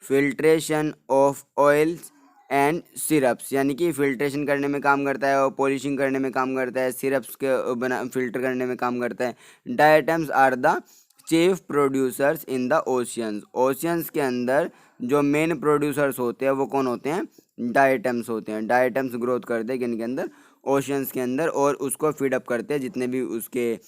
filtration of oils and syrups, यानी कि फिल्ट्रेशन करने में काम करता है और पॉलिशिंग करने में काम करता है, सिरप्स के बना फिल्टर करने में काम करता है। Diatoms are the chief producers in the oceans, oceans के अंदर जो मेन प्रोड्यूसर्स होते हैं वो कौन होते हैं? डायटम्स होते हैं। डायटम्स ग्रोथ करते हैं किन के अंदर? ओशियंस के अंदर, और उसको फीड अप करते हैं जितने भी उसके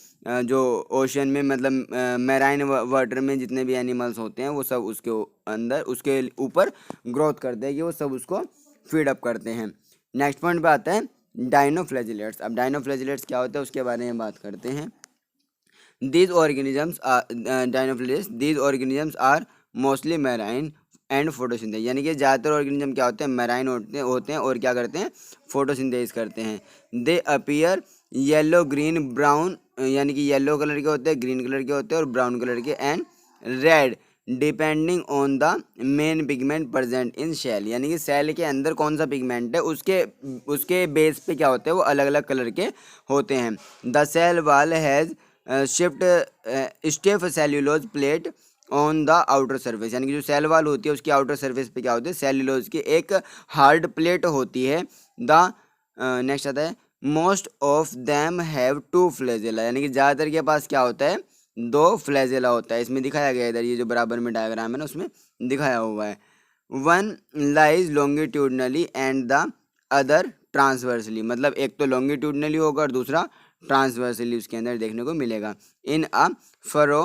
जो ओशन में मतलब मैराइन वाटर में जितने भी एनिमल्स होते हैं वो सब उसके अंदर उसके ऊपर ग्रोथ करते हैं कि वो सब उसको फीड अप करते हैं। नेक्स्ट पॉइंट पे आता है डायनोफ्लैजिलेट्स। अब डायनोफ्लैजिलेट्स क्या होता है उसके बारे में बात करते हैं। These organisms are dinoflagellates. These organisms are mostly marine and photosynthesis, यानी कि ज़्यादातर ऑर्गेनिज्म क्या होते हैं? मैराइन होते हैं और क्या करते हैं? फोटोसिंथेसिस करते हैं। दे अपीयर येलो ग्रीन ब्राउन, यानी कि येलो कलर के होते हैं, ग्रीन कलर के होते हैं और ब्राउन कलर के, and red depending on the main pigment present in cell, यानी कि सेल के अंदर कौन सा पिगमेंट है उसके बेस पे क्या होते हैं? वो अलग अलग कलर के होते हैं। The cell wall has shift stiff cellulose plate on the outer surface, यानी कि जो सेल वाल होती है उसकी आउटर सर्फेस पे क्या होती है? सेल्यूलोज की एक हार्ड प्लेट होती है। द नेक्स्ट आता है most of them have two flagella, यानी कि ज़्यादातर के पास क्या होता है? दो फ्लैजेला होता है। इसमें दिखाया गया है, इधर ये जो बराबर में डायग्राम है ना उसमें दिखाया हुआ है। One lies longitudinally and the other transversely, मतलब एक तो लॉन्गिट्यूडनली होगा और दूसरा ट्रांसवर्सली उसके अंदर देखने को मिलेगा। In a furrow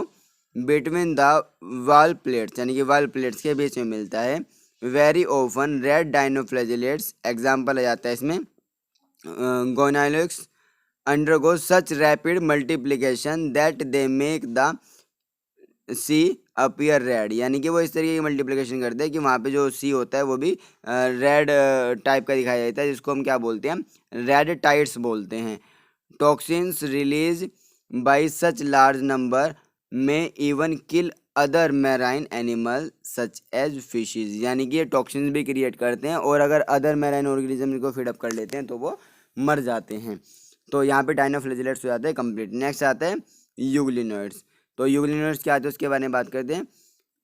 between the wall plates, यानी कि वाल प्लेट्स के बीच में मिलता है। Very open red dinoflagellates, example आ जाता है इसमें Gonyaulax undergo such rapid multiplication that they make the sea appear red, यानी कि वो इस तरीके की मल्टीप्लिकेशन करते हैं कि वहाँ पे जो सी होता है वो भी रेड टाइप का दिखाया जाता है, जिसको हम क्या बोलते हैं? रेड टाइड्स बोलते हैं। Toxins release by such large number may even kill other marine animal such as fishes, यानी कि ये टॉक्सिन्स भी क्रिएट करते हैं और अगर अदर मैराइन ऑर्गेनिज्म को फीड अप कर लेते हैं तो वो मर जाते हैं। तो यहाँ पे डायनोफ्लैजिलेट्स हो जाते हैं कंप्लीट। नेक्स्ट आता है यूग्लिनोइड्स। तो यूग्लिनोइड्स क्या होते हैं उसके बारे में बात करते हैं।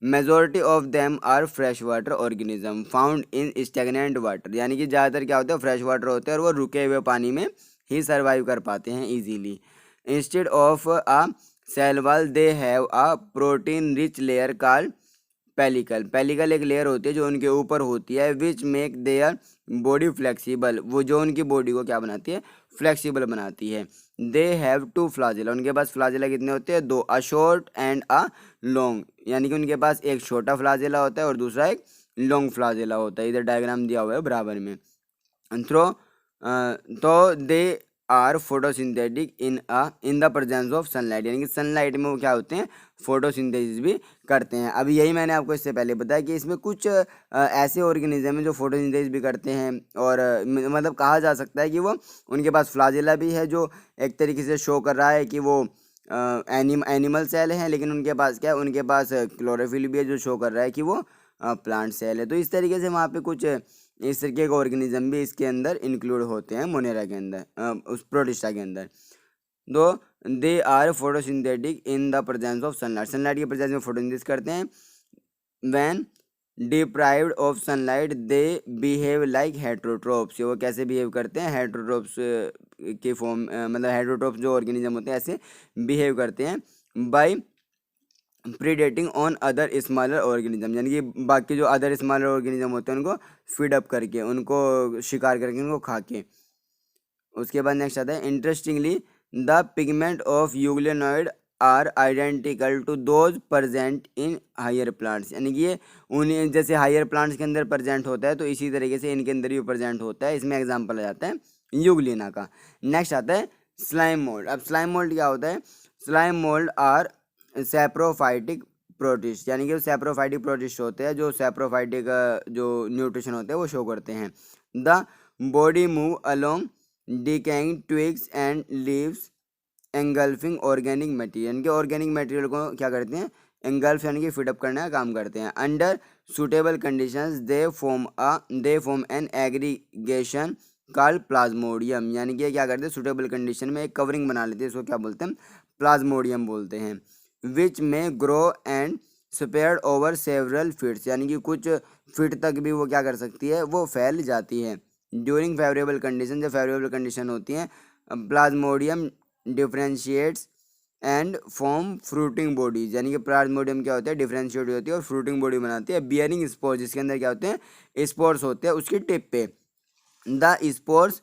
Majority of them are fresh water organism found in stagnant water, यानी कि ज़्यादातर क्या होता है? फ्रेश वाटर होते हैं और वो रुके हुए पानी में ही सर्वाइव कर पाते हैं easily. Instead of a cell wall they have a protein rich layer called pellicle, pellicle एक लेयर होती है जो उनके ऊपर होती है, which make their body flexible, वो जो उनकी बॉडी को क्या बनाती है? फ्लेक्सिबल बनाती है। दे हैव टू फ्लाजिला, उनके पास फ्लाजिला कितने होते हैं? दो, a short and a long, यानी कि उनके पास एक छोटा फ्लाजिला होता है और दूसरा एक लॉन्ग फ्लाजिला होता है। इधर डायग्राम दिया हुआ है बराबर में। थ्रो तो they are photosynthetic in the presence of sunlight, यानी कि सनलाइट में वो क्या होते हैं? फोटोसिंथेसिस भी करते हैं। अभी यही मैंने आपको इससे पहले बताया कि इसमें कुछ ऐसे ऑर्गेनिज्म हैं जो फोटोसिंथेसिस भी करते हैं और मतलब कहा जा सकता है कि वो उनके पास फ्लाजिला भी है जो एक तरीके से शो कर रहा है कि वो एनिमल सेल हैं, लेकिन उनके पास क्या है? उनके पास क्लोरोफिल भी है जो शो कर रहा है कि वो प्लांट सेल है। तो इस तरीके से वहाँ पे कुछ इस तरीके के ऑर्गेनिज्म भी इसके अंदर इंक्लूड होते हैं मोनेरा के अंदर, उस प्रोटिस्टा के अंदर। Though they are photosynthetic in the presence of sunlight, sunlight के प्रेजेंस में फोटोसिंथेसिस करते हैं। When deprived of sunlight they behave like heterotrophs, वो कैसे बिहेव करते हैं? हेट्रोट्रोप्स के फॉर्म, मतलब हेट्रोट्रोप्स जो ऑर्गेनिज्म होते हैं ऐसे बिहेव करते हैं। By predating on other smaller organism, यानी कि बाकी जो अदर स्मॉलर ऑर्गेनिज्म होते हैं उनको फीड अप करके, उनको शिकार करके, उनको खा के। उसके बाद नेक्स्ट आता है interestingly the pigment of euglenoid are identical to those present in higher plants, यानी कि ये उन्हें जैसे हायर प्लांट्स के अंदर प्रेजेंट होता है तो इसी तरीके से इनके अंदर भी प्रेजेंट होता है। इसमें एग्जांपल आ जाता है यूग्लिना का। नेक्स्ट आता है स्लाइम मोल्ड। अब स्लाइम मोल्ड क्या होता है? Slime mould are saprophytic protist, यानी कि सैप्रोफाइटिक प्रोटिस्ट होते हैं जो सैप्रोफाइटिक जो न्यूट्रिशन होते हैं वो शो करते हैं। The body move along decaying twigs and leaves engulfing organic material, यानी कि ऑर्गेनिक मटेरियल को क्या करते हैं? एंगल्फ, यानी कि फिटअप करने का काम करते हैं। Under suitable conditions they form an aggregation called plasmodium, यानी कि क्या करते हैं? सुटेबल कंडीशन में एक कवरिंग बना लेते हैं, इसको क्या बोलते हैं? प्लाज्मोडियम बोलते हैं। विच में grow and spread over several feets, यानी कि कुछ फीट तक भी वो क्या कर सकती है, वो फैल जाती है। ड्यूरिंग फेवरेबल कंडीशन, जब फेवरेबल कंडीशन होती हैं, Plasmodium differentiates and form fruiting bodies, यानी कि प्लाज्मोडियम क्या होता है, डिफ्रेंशिएट होती है और फ्रूटिंग बॉडी बनाती है। बियरिंग स्पोर्स, जिसके अंदर क्या होते हैं, स्पोर्स होते हैं उसकी टिप पे। The spores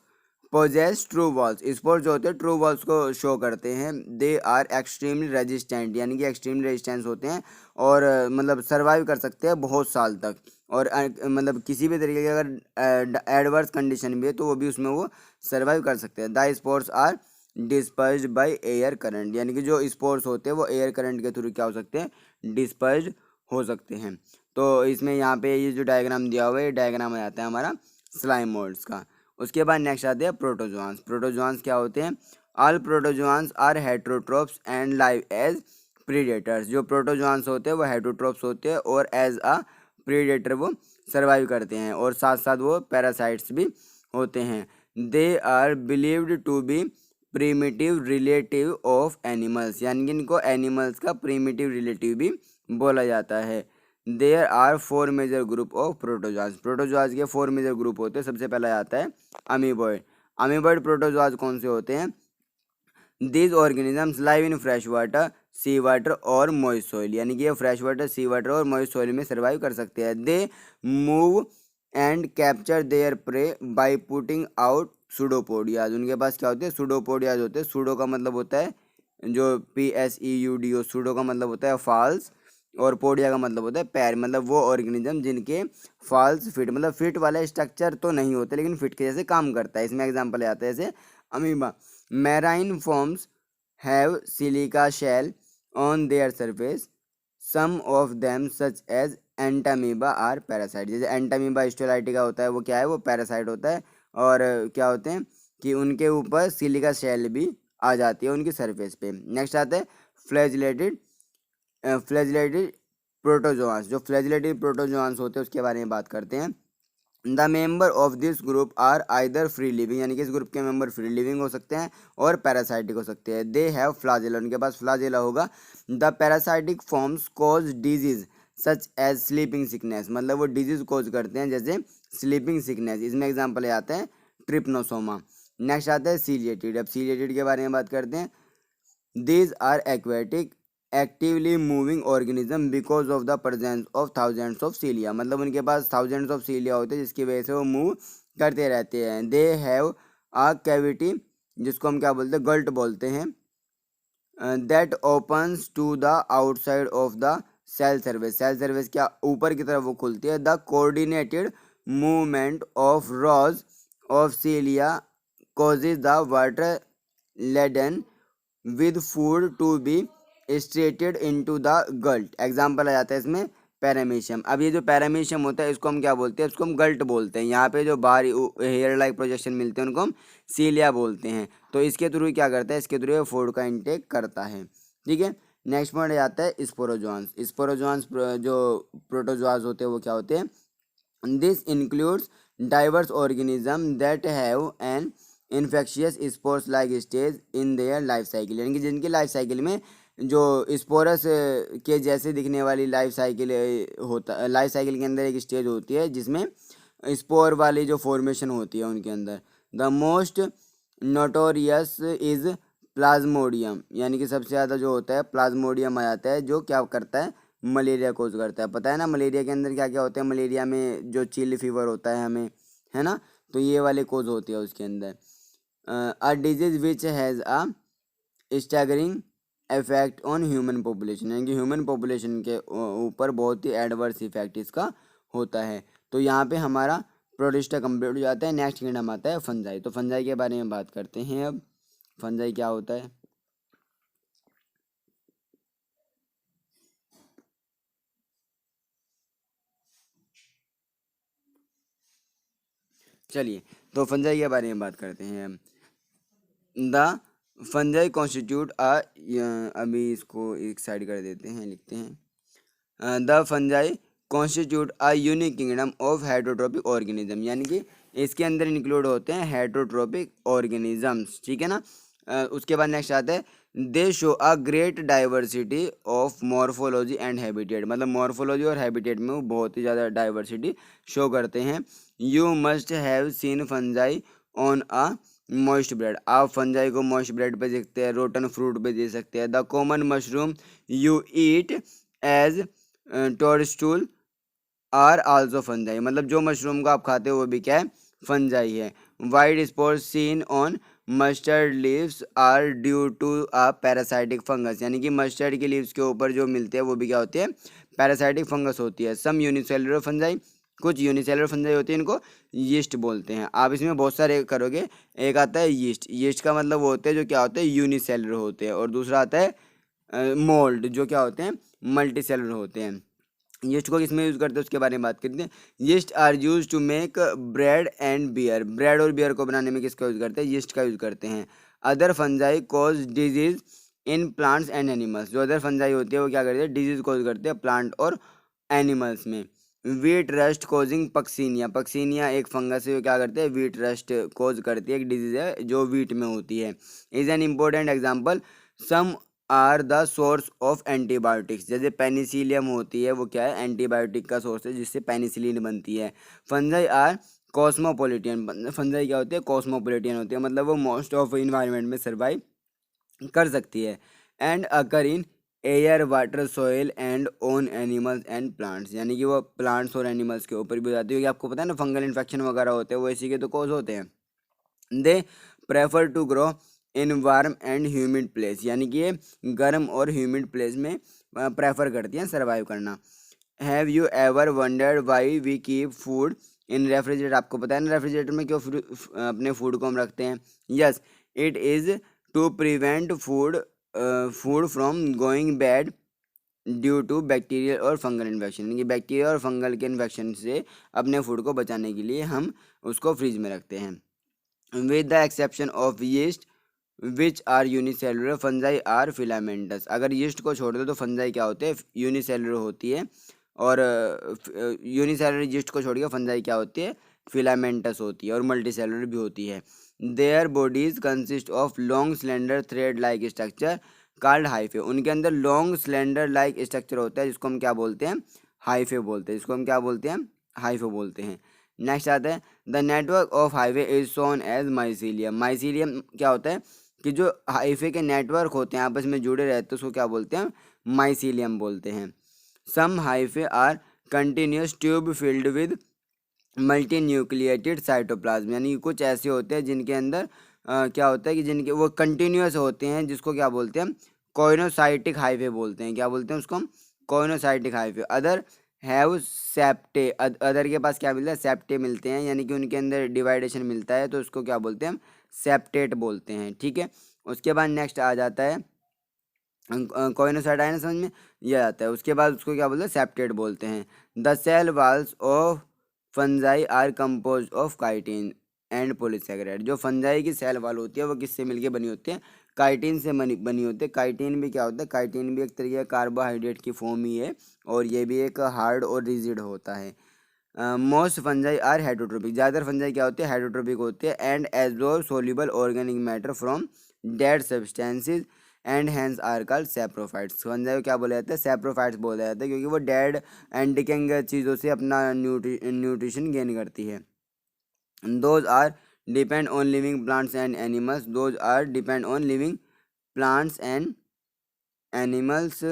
possess true walls, spores जो होते हैं ट्रू वॉल्स को शो करते हैं। दे आर एक्सट्रीमली रेजिस्टेंट, यानी कि एक्सट्रीमली रेजिस्टेंस होते हैं और मतलब सर्वाइव कर सकते हैं बहुत साल तक। और मतलब किसी भी तरीके की अगर एडवर्स कंडीशन भी है तो वो भी उसमें वो सर्वाइव कर सकते हैं। The spores are dispersed by air current, यानी कि जो स्पोर्स होते हैं वो एयर करंट के थ्रू क्या हो सकते हैं, डिस्पर्स्ड हो सकते हैं। तो इसमें यहाँ पे ये जो डायग्राम दिया हुआ है, ये डायग्राम आ जाता है हमारा स्लाइम मोल्ड्स का। उसके बाद नेक्स्ट आते हैं प्रोटोजोआंस। प्रोटोजोआंस क्या होते हैं, all protozoans are heterotrophs and live as predators, जो प्रोटोजोआंस होते हैं वो हेट्रोट्रोप्स होते हैं और एज अ प्रीडेटर वो सर्वाइव करते हैं, और साथ साथ वो पैरासाइट्स भी होते हैं। They are believed to be primitive relative of animals, यानी कि इनको एनिमल्स का प्रीमिटिव रिलेटिव भी बोला जाता है। There are 4 major group of protozoas, protozoas के 4 मेजर ग्रुप होते हैं। सबसे पहला आता है अमीबॉइड। अमीबॉइड प्रोटोजोआस कौन से होते हैं, these organisms live in fresh water, sea water और मॉइस्ट सॉइल, यानी कि ये फ्रेश वाटर, सी वाटर और मॉइस्ट सॉइल में सर्वाइव कर सकते हैं। They move and capture their prey by putting out pseudopodias, उनके पास क्या होते हैं, सूडोपोडियाज होते हैं। सूडो का मतलब होता है जो PSEUDO, सूडो का मतलब होता है फॉल्स, और पोडिया का मतलब होता है पैर, मतलब वो ऑर्गेनिज्म जिनके फॉल्स फिट, मतलब फिट वाला स्ट्रक्चर तो नहीं होते लेकिन फिट के जैसे काम करता है। इसमें एग्जांपल आता है जैसे amoeba. Marine forms have silica shell on their surface, some of them such as entamoeba are parasite, जैसे एंटामीबा स्टोलाइटिका होता है वो क्या है, वो पैरासाइट होता है। और क्या होते हैं कि उनके ऊपर सिलिका शेल भी आ जाती है उनकी सरफेस पे। नेक्स्ट आता है फ्लैजिलेटेड फ्लैजिलेटेड प्रोटोजोआंस, जो फ्लैजिलेटेड प्रोटोजोआंस होते हैं उसके बारे में बात करते हैं। The member of this group are either free living, यानी कि इस ग्रुप के मेंबर फ्री लिविंग हो सकते हैं और पैरासाइटिक हो सकते हैं। दे हैव फ्लाजेला, उनके पास फ्लाजेला होगा। The parasitic forms cause disease such as sleeping sickness, मतलब वो डिजीज कॉज करते हैं जैसे स्लीपिंग सिकनेस। इसमें एग्जाम्पल आते हैं ट्रिप्नोसोमा। नेक्स्ट आता है सीलिएटेड। अब सीलिएटेड के बारे में बात करते हैं। These are aquatic actively moving organism because of the presence of thousands of cilia, मतलब उनके पास थाउजेंड्स ऑफ सीलिया होते हैं जिसकी वजह से वो मूव करते रहते हैं। दे हैव अ कैविटी, जिसको हम क्या बोलते हैं, गल्ट बोलते हैं, that opens to the outside of the cell service, cell service क्या ऊपर की तरफ वो खुलती है। The coordinated movement of rows of cilia causes the water laden with food to be steered into the gullet. Example आ जाता है इसमें पैरामीशियम। अब ये जो पैरामीशियम होता है इसको हम क्या बोलते हैं, इसको हम गल्ट बोलते हैं। यहाँ पे जो बाहर हेयर लाइक प्रोजेक्शन मिलते हैं उनको हम सीलिया बोलते हैं। तो इसके थ्रू क्या करता है, इसके थ्रू ये फूड का इंटेक करता है। ठीक है, नेक्स्ट पॉइंट आता है स्पोरोजोआंस। स्पोरोजोआंस जो प्रोटोजोआस होते हैं वो क्या होते हैं, this includes diverse organism that have an infectious spores like stage in their life cycle, यानी कि जिनकी लाइफ साइकिल में जो स्पोरस के जैसे दिखने वाली लाइफ साइकिल होता, लाइफ साइकिल के अंदर एक स्टेज होती है जिसमें स्पोर वाली जो फॉर्मेशन होती है उनके अंदर। The most notorious is Plasmodium, यानी कि सबसे ज़्यादा जो होता है प्लाज्मोडियम आ जाता है, जो क्या करता है, मलेरिया कोज करता है। पता है ना मलेरिया के अंदर क्या क्या होता है, मलेरिया में जो चिल फीवर होता है हमें, है ना, तो ये वाले कोज होती है उसके अंदर। A disease which has a staggering effect on human population, यानी कि ह्यूमन पॉपुलेशन के ऊपर बहुत ही एडवर्स इफेक्ट इसका होता है। तो यहाँ पे हमारा प्रोटिस्टा कंप्लीट हो जाता है। नेक्स्ट किंगडम आता है फंजाई। तो फंजाई के बारे में बात करते हैं। अब फंजाई क्या होता है, चलिए तो फंजाई के बारे में बात करते हैं। द फंजाई कॉन्स्टिट्यूट अभी इसको एक साइड कर देते हैं, लिखते हैं the fungi constitute a unique kingdom of heterotrophic organism, यानी कि इसके अंदर इंक्लूड होते हैं हेट्रोट्रोपिक ऑर्गेनिजम्स। ठीक है ना, उसके बाद नेक्स्ट आता है they show a great diversity of morphology and habitat, मतलब मॉर्फोलॉजी और हैबिटेट में वो बहुत ही ज़्यादा डाइवर्सिटी शो करते हैं। You must have seen fungi on a moist bread, आप फंजाई को मॉइस्ट ब्रेड पे देखते हैं, रोटन फ्रूट पे दे सकते हैं। The common mushroom you eat as toadstool are also fungi, मतलब जो मशरूम को आप खाते हो वो भी क्या है, फंजाई है। White spot seen on mustard leaves are due to a parasitic fungus, यानी कि मस्टर्ड के लीव्स के ऊपर जो मिलते हैं वो भी क्या होते हैं, पैरासाइटिक फंगस होती है। सम यूनिसेलुलर फंजाई, कुछ यूनिसेलुलर फंजाई होती है, इनको यीस्ट बोलते हैं। आप इसमें बहुत सारे करोगे, एक आता है यीस्ट, यीस्ट का मतलब वो होते हैं जो क्या होते हैं, यूनिसेलुलर होते हैं, और दूसरा आता है मोल्ड, जो क्या होते हैं, मल्टी सेलुलर होते हैं। यीस्ट को किसमें यूज़ करते हैं उसके बारे में बात करते हैं। Yeast are use to make bread and beer, bread और बियर को बनाने में किसका यूज़ करते हैं, यीस्ट का यूज़ करते हैं। Other fungi cause disease in plants and animals, जो अदर फंजाई होती है वो क्या करते हैं, डिजीज कॉज करते हैं प्लांट और एनिमल्स में। Wheat rust causing Puccinia, Puccinia एक फंगस है जो क्या करते हैं, वीट रस्ट कोज करती है, एक डिजीज है जो वीट में होती है। Is an important example. Some are the source of antibiotics, जैसे पेनिसिलियम होती है वो क्या है, एंटीबायोटिक का सोर्स है जिससे पेनिसिलिन बनती है। फंजाई आर कॉस्मोपोलिटियन, फंजाई क्या होती है, कॉस्मोपोलिटियन होती है, मतलब वो मोस्ट ऑफ इन्वायरमेंट में सर्वाइव कर सकती है। And occur in air water soil and on animals and plants, यानी कि वो प्लांट्स और एनिमल्स के ऊपर भी हो जाती है, क्योंकि आपको पता है ना फंगल इन्फेक्शन वगैरह होते हैं वो इसी के तो कॉज होते हैं। They prefer to grow in warm and humid place, यानी कि ये गर्म और ह्यूमिड प्लेस में प्रेफर करती हैं सर्वाइव करना। Have you ever wondered why we keep food in refrigerator, आपको पता है ना रेफ्रिजरेटर में क्यों अपने फूड को हम रखते हैं। Yes, it is to prevent food from going bad due to bacterial और फंगल इन्फेक्शन, यानी कि बैक्टीरिया और फंगल के इन्फेक्शन से अपने फूड को बचाने के लिए हम उसको फ्रिज में रखते हैं। With the exception of yeast which are unicellular, fungi are filamentous, अगर यीस्ट को छोड़ दो तो फंजाई क्या होते हैं, यूनिसेलुलर होती है, और यूनिसेलुलर यीस्ट को छोड़ के फंजाई क्या होती है, फिलामेंटस होती है, और मल्टीसेलुलर भी होती है। Their bodies consist of long slender thread like structure called hyphae, उनके अंदर लॉन्ग स्लेंडर लाइक स्ट्रक्चर होता है जिसको हम क्या बोलते हैं, हाइफे बोलते हैं, जिसको हम क्या बोलते हैं, हाइफे बोलते हैं। नेक्स्ट आता है the network of hyphae is known as mycelium, mycelium क्या होता है कि जो हाईवे के नेटवर्क होते हैं आपस में जुड़े रहते हैं उसको क्या बोलते हैं, माइसीलियम बोलते हैं। Some hyphae are continuous tube filled with multi nucleated cytoplasm, यानी कि कुछ ऐसे होते हैं जिनके अंदर क्या होता है कि जिनके वो कंटिन्यूस होते हैं, जिसको क्या बोलते हैं, कोइनोसाइटिक हाईवे बोलते हैं, क्या बोलते हैं उसको हम, coenocytic highway. Other have सेप्टे, other के पास क्या मिलता है, सेप्टे मिलते हैं, यानी कि उनके अंदर डिवाइडेशन मिलता है तो उसको क्या बोलते हैं, हम सेप्टेट बोलते हैं, ठीक है। उसके बाद नेक्स्ट आ जाता है कोइनोसाइट, आया ना समझ में, यह आता है। उसके बाद उसको क्या बोलते हैं, सेप्टेट बोलते हैं। The cell walls of fungi are compose of chitin and polysaccharide, जो फंजाई की सेल वाल होती है वो किससे मिलके बनी होती है, काइटिन से बनी होती है। काइटिन भी क्या होता है, काइटिन भी एक तरीके का कार्बोहाइड्रेट की फॉर्म ही है, और ये भी एक हार्ड और रिजिड होता है। मोस्ट फंजाई आर हेटरोट्रोपिक, ज़्यादातर फंजाई क्या होती है, हेटरोट्रोपिक होती है। And absorb soluble organic matter from dead substances and hence are called saprophytes, fungi को क्या बोला जाता है, सैप्रोफाइट्स बोला जाता है, क्योंकि वो डेड एंड डिकेइंग चीज़ों से अपना न्यूट्रिशन गेन करती है। Those are depend on living plants and animals, those are depend on living plants and animals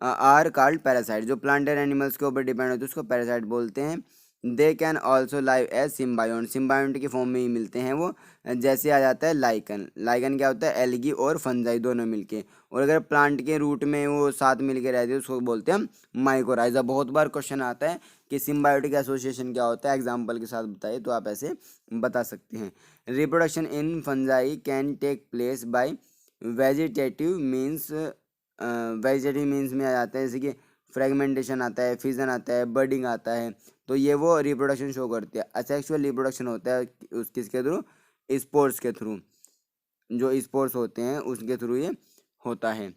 are called parasite, जो प्लांट एंड एनिमल्स के ऊपर डिपेंड होते हैं उसको पैरासाइट बोलते हैं। They can also live as symbiont, symbiont की form में ही मिलते हैं वो, जैसे आ जाता है लाइकन, लाइकन क्या होता है, एल्गी और फंजाई दोनों मिलके, और अगर प्लांट के रूट में वो साथ मिलके रहते हैं उसको बोलते हैं हम माइकोराइजा। बहुत बार क्वेश्चन आता है कि सिम्बायोटिक एसोसिएशन क्या होता है, एग्जाम्पल के साथ बताइए तो आप ऐसे बता सकते हैं। Reproduction in fungi can take place by vegetative means, vegetative means में आ जाता है जैसे कि फ्रेगमेंटेशन आता है, फिजन आता है, बर्डिंग आता है, तो ये वो रिप्रोडक्शन शो करती है। असेक्सुअल रिप्रोडक्शन होता है उस किसके थ्रू, स्पोर्स के थ्रू, जो स्पोर्स होते हैं उसके थ्रू ये होता है।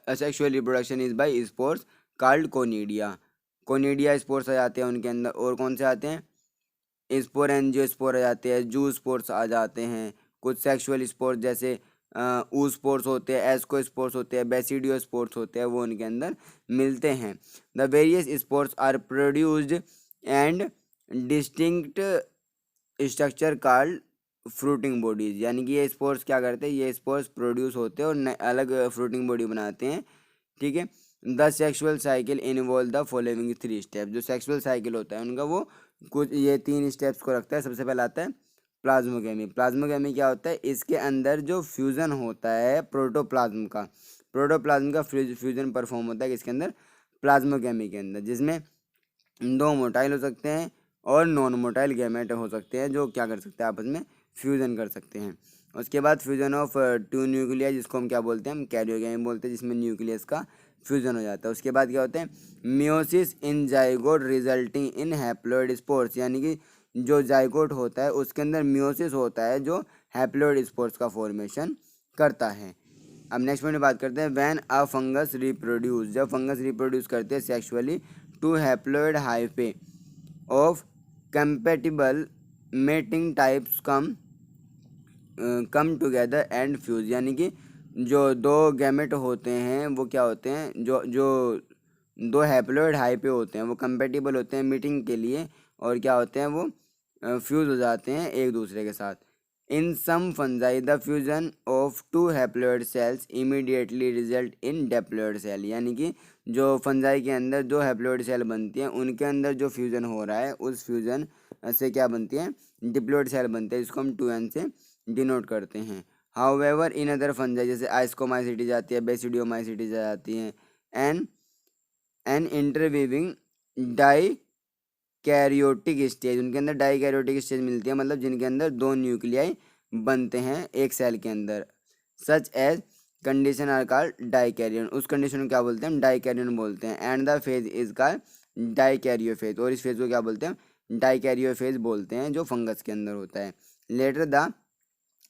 Asexual reproduction is by spores called conidia, conidia spores आ जाते हैं उनके अंदर, और कौन से आते हैं, स्पोर एंजियोस्पोर आ जाते हैं, जू स्पोर्स आ जाते हैं, कुछ सेक्सुअल स्पोर्स जैसे ऊ स्पोर्स होते हैं, एस्को स्पोर्स होते हैं, बेसिडियो स्पोर्स होते हैं, वो उनके अंदर मिलते हैं। The various spores are produced and distinct structure called fruiting bodies, यानी कि ये स्पोर्स क्या करते हैं, ये स्पोर्स प्रोड्यूस होते हैं और अलग फ्रूटिंग बॉडी बनाते हैं। ठीक है। The sexual cycle involve the following 3 step, जो सेक्सुअल साइकिल होता है उनका वो कुछ ये 3 स्टेप्स को रखता है। सबसे पहले आता है प्लाज्मोगेमी। प्लाज्मोगेमी क्या होता है, इसके अंदर जो फ्यूज़न होता है प्रोटोप्लाज्म का फ्यूज़न परफॉर्म होता है किसके अंदर, प्लाज्मोगेमी के अंदर, जिसमें 2 मोटाइल हो सकते हैं और नॉन मोटाइल गैमेट हो सकते हैं, जो क्या कर सकते हैं, आपस में फ्यूज़न कर सकते हैं। उसके बाद फ्यूज़न ऑफ 2 न्यूक्लिया, जिसको हम क्या बोलते हैं, हम कैरियोगेमी बोलते हैं, जिसमें न्यूक्लियस का फ्यूज़न हो जाता है। उसके बाद क्या होते हैं, meiosis in zygote resulting in haploid spores, यानी कि जो जाइगोट होता है उसके अंदर मियोसिस होता है जो हैप्लॉइड स्पोर्स का फॉर्मेशन करता है। अब नेक्स्ट पॉइंट में बात करते हैं, व्हेन अ फंगस रिप्रोड्यूस, जब फंगस रिप्रोड्यूस करते हैं sexually two haploid hyphae of compatible mating types come together and fuse, यानी कि जो 2 गैमेट होते हैं वो क्या होते हैं, जो जो 2 हैप्लॉइड हाइपे होते हैं वो कंपेटिबल होते हैं मीटिंग के लिए, और क्या होते हैं वो फ्यूज हो जाते हैं एक दूसरे के साथ। In some fungi the fusion of 2 haploid cells immediately result in diploid cell, यानी कि जो फंजाई के अंदर 2 हैप्लॉइड सेल बनती हैं उनके अंदर जो फ्यूजन हो रहा है उस फ्यूजन से क्या बनती है, डिप्लॉइड सेल बनते हैं, जिसको हम 2n से डिनोट करते हैं। हाउएवर इन अदर फंजाई जैसे आइस्कोमाइसिटीज आती है, बेसिडियोमाइसिटीज आ जाती हैं, एन इंटरवीविंग डाई कैरियोटिक स्टेज, उनके अंदर डाई कैरियोटिक स्टेज मिलती है, मतलब जिनके अंदर 2 न्यूक्लियाई बनते हैं एक सेल के अंदर। Such as condition are called dikaryon, उस कंडीशन को क्या बोलते हैं, हम डाइकैरियन बोलते हैं। And the phase is called dikaryophase, और इस फेज को क्या बोलते हैं, डाइकैरियो फेज बोलते हैं, जो फंगस के अंदर होता है।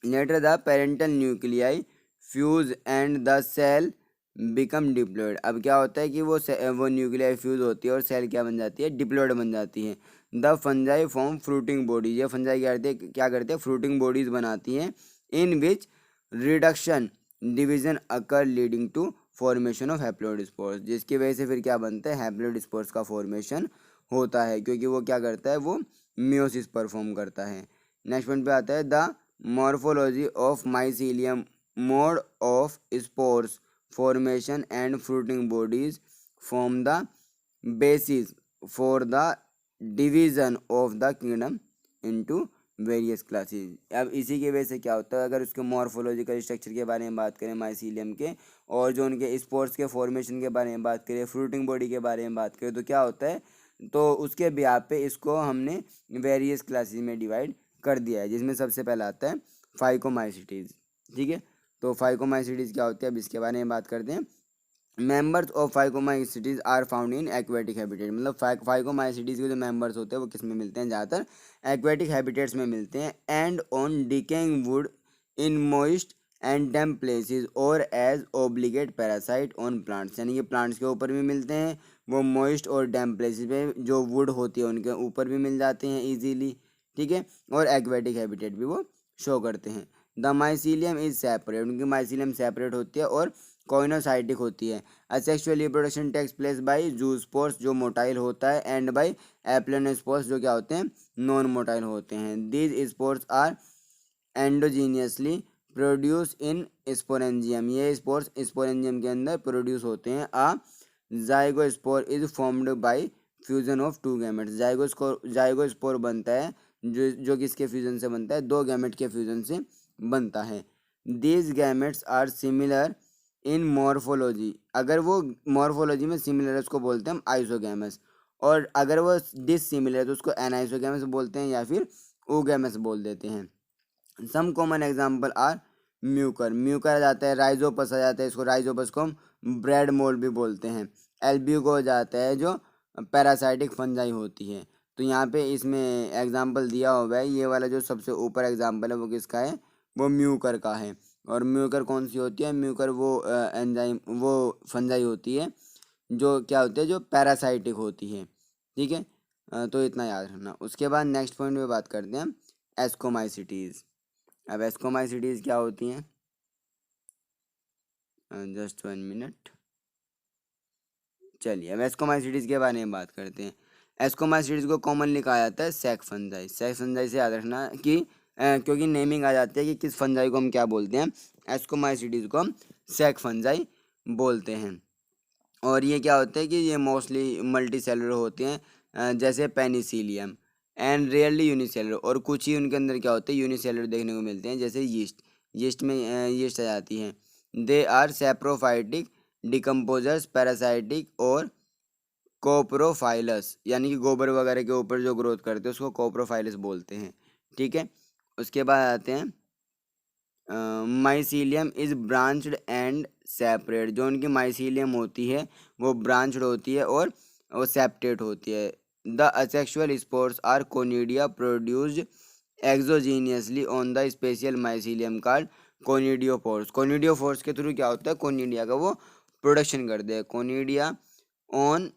Later the parental nuclei fuse and the cell become diploid, अब क्या होता है कि वो न्यूक्लियाई फ्यूज होती है और सेल क्या बन जाती है, डिप्लॉयड बन जाती है। The fungi form fruiting bodies, ये फंजाई क्या करते हैं, फ्रूटिंग बॉडीज बनाती हैं, in which reduction division occur leading to formation of haploid spores, जिसकी वजह से फिर क्या बनता है, हैप्लॉइड स्पोर्स का फॉर्मेशन होता है, क्योंकि वो क्या करता है, वो मियोसिस परफॉर्म करता है। नेक्स्ट पॉइंट पे आता है, the morphology of mycelium mode of spores formation and fruiting bodies form the basis for the division of the kingdom into various classes. अब इसी की वजह से क्या होता है, अगर उसके मॉर्फोलॉजिकल स्ट्रक्चर के बारे में बात करें माइसीलियम के, और जो उनके स्पोर्स के फॉर्मेशन के बारे में बात करें, फ्रूटिंग बॉडी के बारे में बात करें, तो क्या होता है, तो उसके ब्याह पे इसको हमने वेरियस क्लासेस में डिवाइड कर दिया है, जिसमें सबसे पहला आता है फाइकोमाइसिटीज। ठीक है, तो फाइकोमाइसिटीज क्या होती है, अब इसके बारे में बात करते हैं। Members of phycomycetes are found in aquatic habitat, मतलब फाइकोमाइसिटीज के जो मेंबर्स होते हैं वो किस में मिलते हैं, ज़्यादातर एक्वेटिक हैबिटेट्स में मिलते हैं। And on decaying wood in moist and damp places और as obligate parasite on plants, यानी कि प्लांट्स के ऊपर भी मिलते हैं, वो मॉइस्ट और डैम्प प्लेसेस पे जो वुड होती है उनके ऊपर भी मिल जाते हैं ईजीली। ठीक है, और एक्वेटिक हैबिटेट भी वो शो करते हैं। द माइसीलियम इज सेपरेट, उनकी माइसीलियम सेपरेट होती है और कॉइनोसाइटिक होती है। Asexual reproduction takes place by zoospores, जो मोटाइल होता है, एंड बाय एप्लेनोस्पोर्स, जो क्या होते हैं, नॉन मोटाइल होते हैं। These spores are endogenously produce in sporangium, ये स्पोर्स स्पोरेंजियम के अंदर प्रोड्यूस होते हैं। Zygospore is formed by fusion of 2 gametes, zygospore बनता है जो किसके फ्यूजन से बनता है, 2 गैमेट के फ्यूजन से बनता है। These gametes are similar in morphology, अगर वो मॉर्फोलॉजी में सिमिलर है उसको बोलते हैं हम आइसोगैमस, और अगर वो डिसिमिलर है तो उसको एनाइसोगैमस बोलते हैं या फिर ओगैमस बोल देते हैं। Some common example are mucor आ जाता है, राइजोपस आ जाता है, इसको राइजोपस को हम ब्रेड मोल्ड भी बोलते हैं। एल्ब्यूको हो जाता है जो पैरासाइटिक फंजाई होती है। तो यहाँ पे इसमें एग्जाम्पल दिया हुआ है, ये वाला जो सबसे ऊपर एग्जाम्पल है वो किसका है, वो म्यूकर का है। और म्यूकर कौन सी होती है, म्यूकर वो एंजाइम वो फंजाई होती है जो क्या होती है, जो पैरासाइटिक होती है। ठीक है, तो इतना याद रखना। उसके बाद नेक्स्ट पॉइंट पे बात करते हैं एस्कोमाइसिटीज़। अब एस्कोमाइसिटीज़ क्या होती हैं, जस्ट 1 मिनट। चलिए अब एस्कोमाइसिटीज़ के बारे में बात करते हैं। एस्कोमाइसिटीज़ को कॉमनली कहा जाता है सैक फंजाई। सैक फंजाई से याद रखना कि क्योंकि नेमिंग आ जाती है कि किस फंजाई को हम क्या बोलते हैं, एस्कोमाइसिटीज़ को हम सैक फंजाई बोलते हैं। और ये क्या होता है कि ये मोस्टली मल्टी सेलुलर होते हैं, जैसे पेनिसिलियम, एंड रेयरली यूनिसेलुलर, और कुछ ही उनके अंदर क्या होते हैं यूनिसेलुलर देखने को मिलते हैं, जैसे यीस्ट। यीस्ट में यीस्ट आ जाती हैं। They are saprophytic, decomposers, parasitic और कोप्रोफाइलस, यानी कि गोबर वगैरह के ऊपर जो ग्रोथ करते हैं उसको कोप्रोफाइलस बोलते हैं। ठीक है, उसके बाद आते हैं mycelium is branched and separate. जो उनकी माइसीलियम होती है वो ब्रांच्ड होती है और वो सेपरेट होती है। The asexual spores are conidia produced exogenously on the special mycelium called conidiophores. Conidiophores के थ्रू क्या होता है, कोनिडिया का वो प्रोडक्शन करते हैं। Conidia on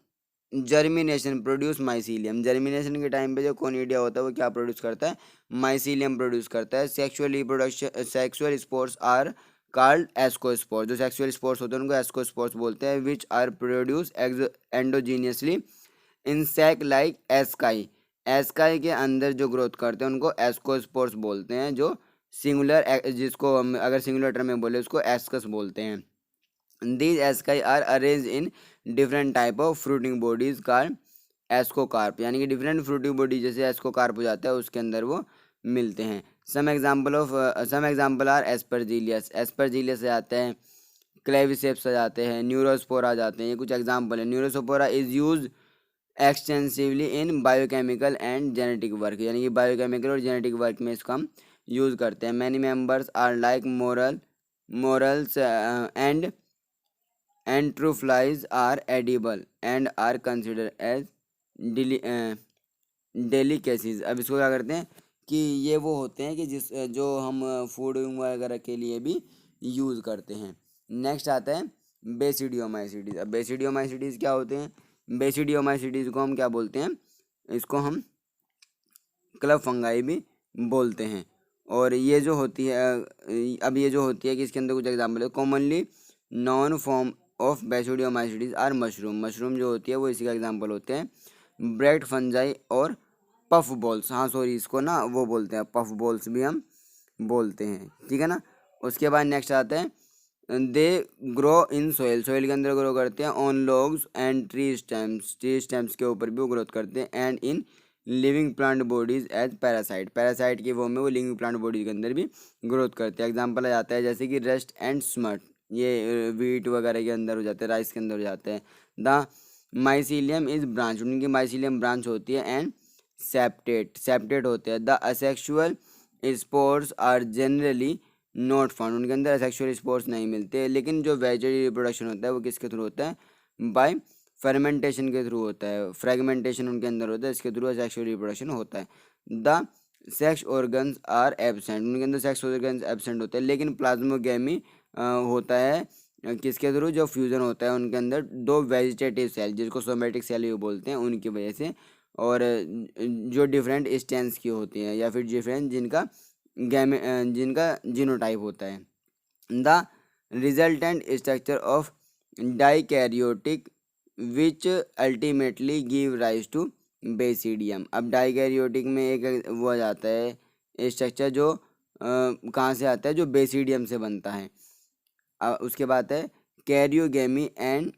germination produce mycelium. Germination के टाइम पे जो कोनिडिया होता है वो क्या प्रोड्यूस करता है, माइसीलियम प्रोड्यूस करता है। Sexual reproduction, sexual spores are called ascospores. जो सेक्सुअल स्पोर्स होते हैं उनको एस्कोस्पोर्स बोलते हैं। Which are produce endogenously in sac like asci. Asci के अंदर जो ग्रोथ करते हैं उनको एस्कोस्पोर्स बोलते हैं। जो सिंगुलर, जिसको हम अगर सिंगुलर टर्म में बोले उसको एस्कस बोलते हैं। These asci are arranged in different type of fruiting bodies called ascocarp, यानी कि डिफरेंट फ्रूटिंग बॉडी जैसे एस्कोकार्प हो जाता है उसके अंदर वो मिलते हैं। Some example are एस्परजीलियस। एस्परजीलियस आ जाते हैं, क्लेविसेप्स आ जाते हैं, न्यूरोस्पोरा आ जाते हैं। ये कुछ एग्जाम्पल है। Neurospora is use extensively in biochemical and genetic work, यानी कि बायोकेमिकल और जेनेटिक वर्क में इसका हम यूज़ करते हैं। Many members are like morels and truffles are edible and are consider as delicacies. अब इसको क्या करते हैं कि ये वो होते हैं कि जो हम फूड वगैरह के लिए भी यूज़ करते हैं। नेक्स्ट आता है बेसिडियोमाइसिटीज़। अब बेसिडियोमाइसिटीज़ क्या होते हैं, बेसिडियोमाइसिटीज़ को हम क्या बोलते हैं, इसको हम क्लब फंगाई भी बोलते हैं। और ये जो होती है, अब ये जो होती है कि इसके अंदर कुछ एग्जाम्पल है। Commonly known form of basidiomycetes are mushroom. Mushroom जो होती है वो इसी का एग्जाम्पल होते हैं। ब्रेड फंजाई और पफ बॉल्स, हाँ सॉरी इसको ना वो बोलते हैं, पफ बॉल्स भी हम बोलते हैं। ठीक है ना। उसके बाद नेक्स्ट आता है they grow in soil. Soil के अंदर ग्रो करते हैं। On logs and tree stems, tree stems के ऊपर भी वो ग्रोथ करते हैं। And in living plant bodies as parasite. Parasite की वो में वो लिविंग प्लांट बॉडीज के अंदर भी ग्रोथ करते हैं। एग्जाम्पल आ जाता है जैसे कि रस्ट एंड स्मट, ये वीट वगैरह के अंदर हो जाते हैं, राइस के अंदर हो जाते हैं। द माइसीलियम इज ब्रांच, उनकी माइसीलियम ब्रांच होती है। एंड सेप्टेट होते हैं। The asexual spores are generally not found, उनके अंदर सेक्सुअल स्पोर्स नहीं मिलते। लेकिन जो वेजिटरी रिप्रोडक्शन होता है वो किसके थ्रू होता है, बाय फर्मेंटेशन के थ्रू होता है। फ्रेगमेंटेशन उनके अंदर होता है, इसके थ्रू सेक्सुअल रिप्रोडक्शन होता है। The sex organs are absent, उनके अंदर सेक्स ऑर्गन्स एब्सेंट होते हैं। लेकिन प्लाज्मोगेमी होता है किसके थ्रू, जो फ्यूजन होता है उनके अंदर दो वेजिटेटिव सेल जिसको सोमेटिक सेल भी बोलते हैं उनकी वजह से, और जो डिफरेंट स्टेंस की होती हैं या फिर डिफरेंट जिनका जीनोटाइप होता है। The resultant structure of dikaryotic which ultimately give rise to basidium. अब डाइकैरियोटिक में एक वो आ जाता है स्ट्रक्चर जो कहाँ से आता है, जो बेसिडियम से बनता है। उसके बाद है karyogamy and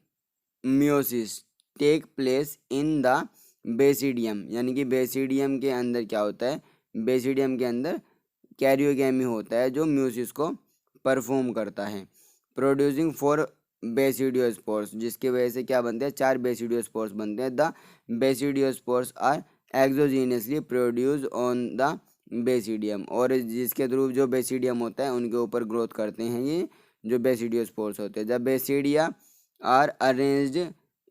meiosis take place in the basidium, यानी कि बेसिडियम के अंदर क्या होता है, बेसिडियम के अंदर कैरियोगेमी होता है जो म्यूसिस को परफॉर्म करता है। प्रोड्यूसिंग 4 बेसिडियोस्पोर्स, जिसकी वजह से क्या बनते हैं, 4 बेसिडियोस्पोर्स बनते हैं। The basidiospores are exogenously produce on the basidium, और जिसके थ्रू जो बेसिडियम होता है उनके ऊपर ग्रोथ करते हैं ये जो बेसिडियोस्पोर्स होते हैं। जब basidia are arranged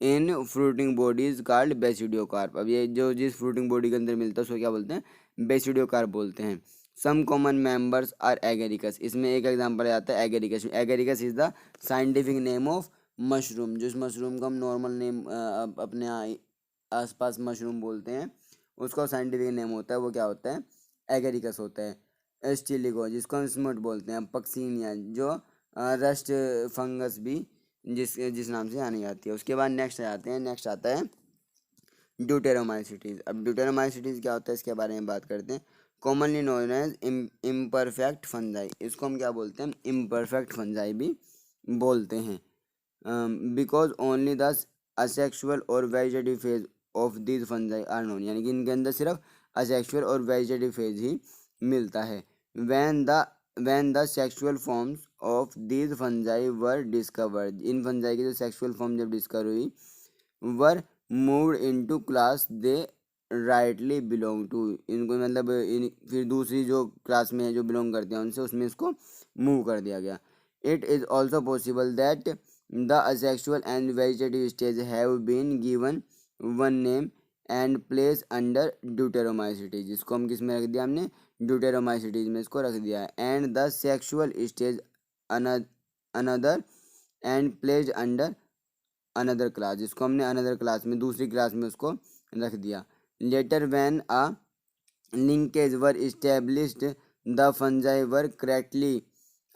in fruiting bodies called basidiocarp. अब ये जो जिस फ्रूटिंग बॉडी के अंदर मिलता है उसको क्या बोलते हैं, बेसिडियोकार्प बोलते हैं। Some common members are agaricus, इसमें एक एग्जांपल आता है agaricus. Agaricus is the scientific name of mushroom, जिस मशरूम का हम नॉर्मल नेम अपने आसपास मशरूम बोलते हैं, उसका साइंटिफिक नेम होता है वो क्या होता है, एगेरिकस होता है। एस्टिलिगो जिसको हम स्मुट बोलते हैं। पक्सीनिया जो रस्ट फंगस भी जिस नाम से जानी जाती है। उसके बाद नेक्स्ट आता है ड्यूटेरोमाइसिटीज। अब ड्यूटेरोमाइसिटीज क्या होता है इसके बारे में बात करते हैं। Commonly known as imperfect fungi, इसको हम क्या बोलते हैं, इम्परफेक्ट फंजाई भी बोलते हैं। बिकॉज ओनली द असेक्सुअल और vegetative phase of this fungi are known, यानी कि इनके अंदर सिर्फ असेक्सुअल और वेजिटेटिव फेज ही मिलता है। when the sexual forms of these fungi were discovered, इन फंजाई की जो सेक्सुअल फॉर्म जब डिस्कवर हुई, were moved into class they rightly belong to, इनको मतलब फिर दूसरी जो क्लास में है जो बिलोंग करते हैं उनसे, उसमें इसको मूव कर दिया गया। It is also possible that the asexual and vegetative stage have been given one name and place under deuteromycetes, इसको हम किस में रख दिया, हमने ड्यूटेरोमाइसिटीज में इसको रख दिया है। And the sexual stage another and place under another class, जिसको हमने अनदर क्लास में, दूसरी क्लास में उसको रख दिया। Letter when a linkage were established the fungi were correctly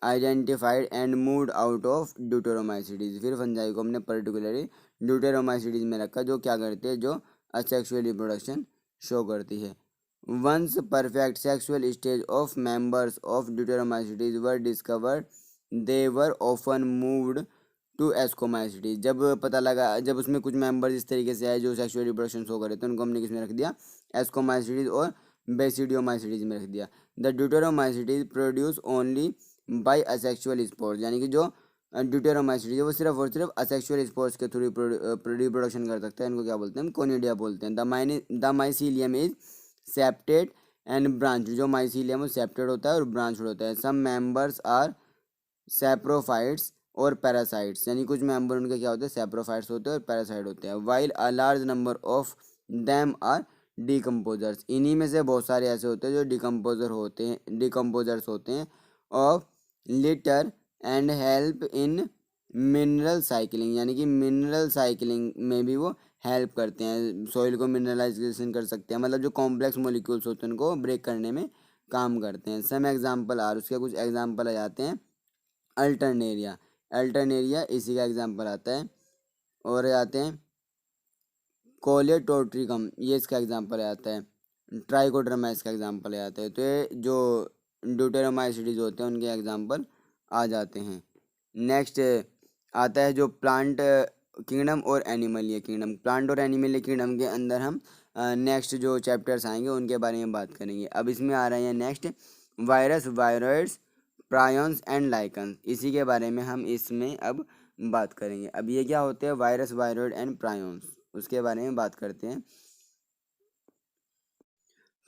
identified and moved out of deuteromycetes, फिर फंजाई को हमने पर्टिकुलरली ड्यूटेरोमाइसिटीज में रखा जो क्या करते हैं, जो असेक्सुअल रिप्रोडक्शन शो करती है। Once perfect sexual stage of members of deuteromycetes were discovered they were often moved to ascomycetes, जब पता लगा, जब उसमें कुछ मेंबर्स इस तरीके से आए जो सेक्सुअल रिप्रोडक्शन शो कर रहे थे, उनको हमने किस में रख दिया, एस्कोमाइसिटीज और बेसिडियोमाइसिटीज में रख दिया। The deuteromycetes produce only by asexual spores, यानी कि जो ड्यूटेरोमाइसिटीज है वो सिर्फ और सिर्फ असेक्सुअल स्पोर्स के थ्रू रिप्रोडक्शन कर सकता है, इनको क्या बोलते हैं, कोनिडिया बोलते हैं। The mycelium is septate and branch, जो माइसीलियम वो सेप्टेड होता है और ब्रांच होता है। सम मेंबर्स आर सैप्रोफाइट्स और पैरासाइट्स, यानी कुछ मेंबर उनके क्या होते हैं, सैप्रोफाइट्स होते हैं और पैरासाइट होते हैं। While a large number of them are decomposers, इन्हीं में से बहुत सारे ऐसे होते हैं जो डिकम्पोजर्स होते हैं of litre and help in mineral cycling, यानी कि मिनरल साइकिलिंग में भी वो हेल्प करते हैं, सॉइल को मिनरलाइजेशन कर सकते हैं, मतलब जो कॉम्प्लेक्स मॉलिक्यूल्स होते हैं उनको ब्रेक करने में काम करते हैं। सम एग्जाम्पल आर, उसके कुछ एग्जाम्पल आ जाते हैं। अल्टरनेरिया इसी का एग्जाम्पल आता है। और आते हैं कोलेटोट्रिकम, ये इसका एग्जाम्पल आता है। ट्राइकोडर्मा इसका एग्जाम्पल आता है। तो ये जो ड्यूटेरोमाइसिटीज होते हैं उनके एग्जाम्पल आ जाते हैं। नेक्स्ट आता है जो प्लांट किंगडम और एनिमल किंगडम। प्लांट और एनिमल किंगडम के अंदर हम नेक्स्ट जो चैप्टर्स आएंगे उनके बारे में बात करेंगे। अब इसमें आ रहे हैं next virus, viroids, prions and lichens, इसी के बारे में हम इसमें अब बात करेंगे। अब ये क्या होते हैं, वायरस, वायरॉइड एंड प्रायॉन्स, उसके बारे में बात करते हैं।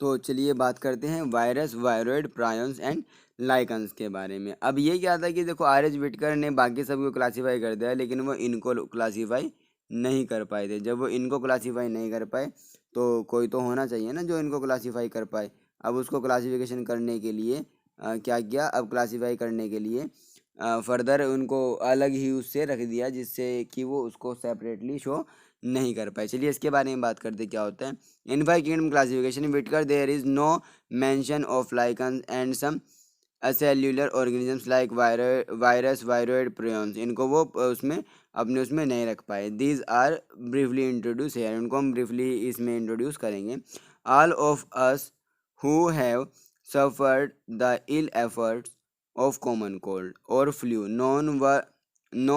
तो चलिए बात करते हैं virus, viroid, prions and lichens के बारे में। अब ये क्या था कि देखो आर एच विटकर ने बाकी सबको क्लासीफाई कर दिया, लेकिन वो इनको क्लासीफाई नहीं कर पाए थे। जब वो इनको क्लासीफाई नहीं कर पाए तो कोई तो होना चाहिए ना जो इनको क्लासीफाई कर पाए। अब उसको क्लासिफिकेशन करने के लिए क्या किया, अब क्लासीफाई करने के लिए फर्दर उनको अलग ही उससे रख दिया, जिससे कि वो उसको सेपरेटली शो नहीं कर पाए। चलिए इसके बारे में बात करते क्या होता है। In five kingdom classification Whittaker there is no mention of lichen and some acellular organisms like virus, viroid, prions, इनको वो उसमें नहीं रख पाए। These are briefly introduce here, इनको हम ब्रीफली इसमें इंट्रोड्यूस करेंगे। All of us who have suffered the ill efforts of common cold or flu know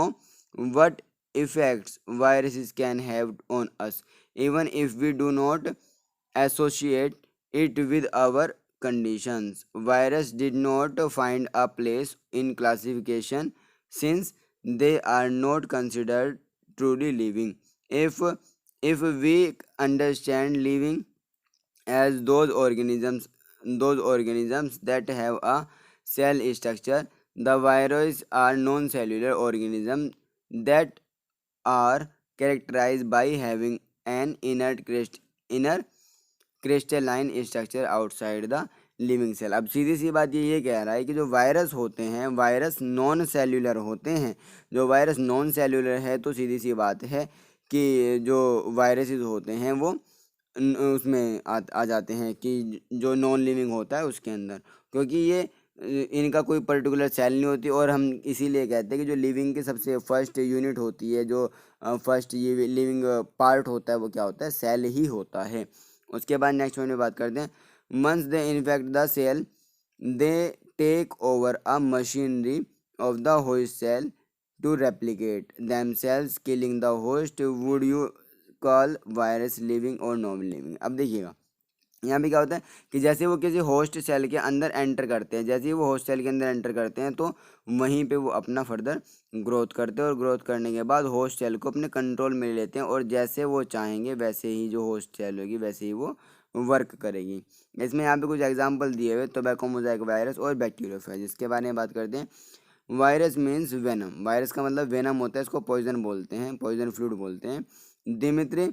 what effects viruses can have on us, even if we do not associate it with our conditions. Virus did not find a place in classification since they are not considered truly living. If we understand living as those organisms that have a cell structure, the viruses are non-cellular organisms that are characterized by having an inner crystalline structure outside the living cell. अब सीधी सी बात ये कह रहा है कि जो virus होते हैं, वायरस नॉन सेल्यूलर होते हैं। जो वायरस नॉन सेल्यूलर है तो सीधी सी बात है कि जो वायरसेस होते हैं वो उसमें आ जाते हैं कि जो नॉन लिविंग होता है उसके अंदर, क्योंकि ये इनका कोई पर्टिकुलर सेल नहीं होती। और हम इसीलिए कहते हैं कि जो लिविंग की सबसे फर्स्ट यूनिट होती है, जो फर्स्ट ये लिविंग पार्ट होता है, वो क्या होता है, सेल ही होता है। उसके बाद नेक्स्ट पॉइंट में बात करते हैं, once they infect the cell they take over a machinery of the host cell to replicate themselves killing the host. Would you call virus living or non living? अब देखिएगा यहाँ पे क्या होता है कि जैसे वो किसी होस्ट सेल के अंदर एंटर करते हैं, जैसे ही वो होस्ट सेल के अंदर एंटर करते हैं तो वहीं पे वो अपना फर्दर ग्रोथ करते हैं, और ग्रोथ करने के बाद होस्ट सेल को अपने कंट्रोल में लेते हैं, और जैसे वो चाहेंगे वैसे ही जो होस्ट सेल होगी वैसे ही वो वर्क करेगी। इसमें यहाँ पे कुछ एग्जांपल दिए हुए, टोबैको मोज़ाइक वायरस और बैक्टीरियोफेज, इसके बारे में बात करते हैं। वायरस मीन्स वेनम, वायरस का मतलब वेनम होता है, इसको पॉइजन बोलते हैं, पॉइजन फ्लूइड बोलते हैं। Dmitry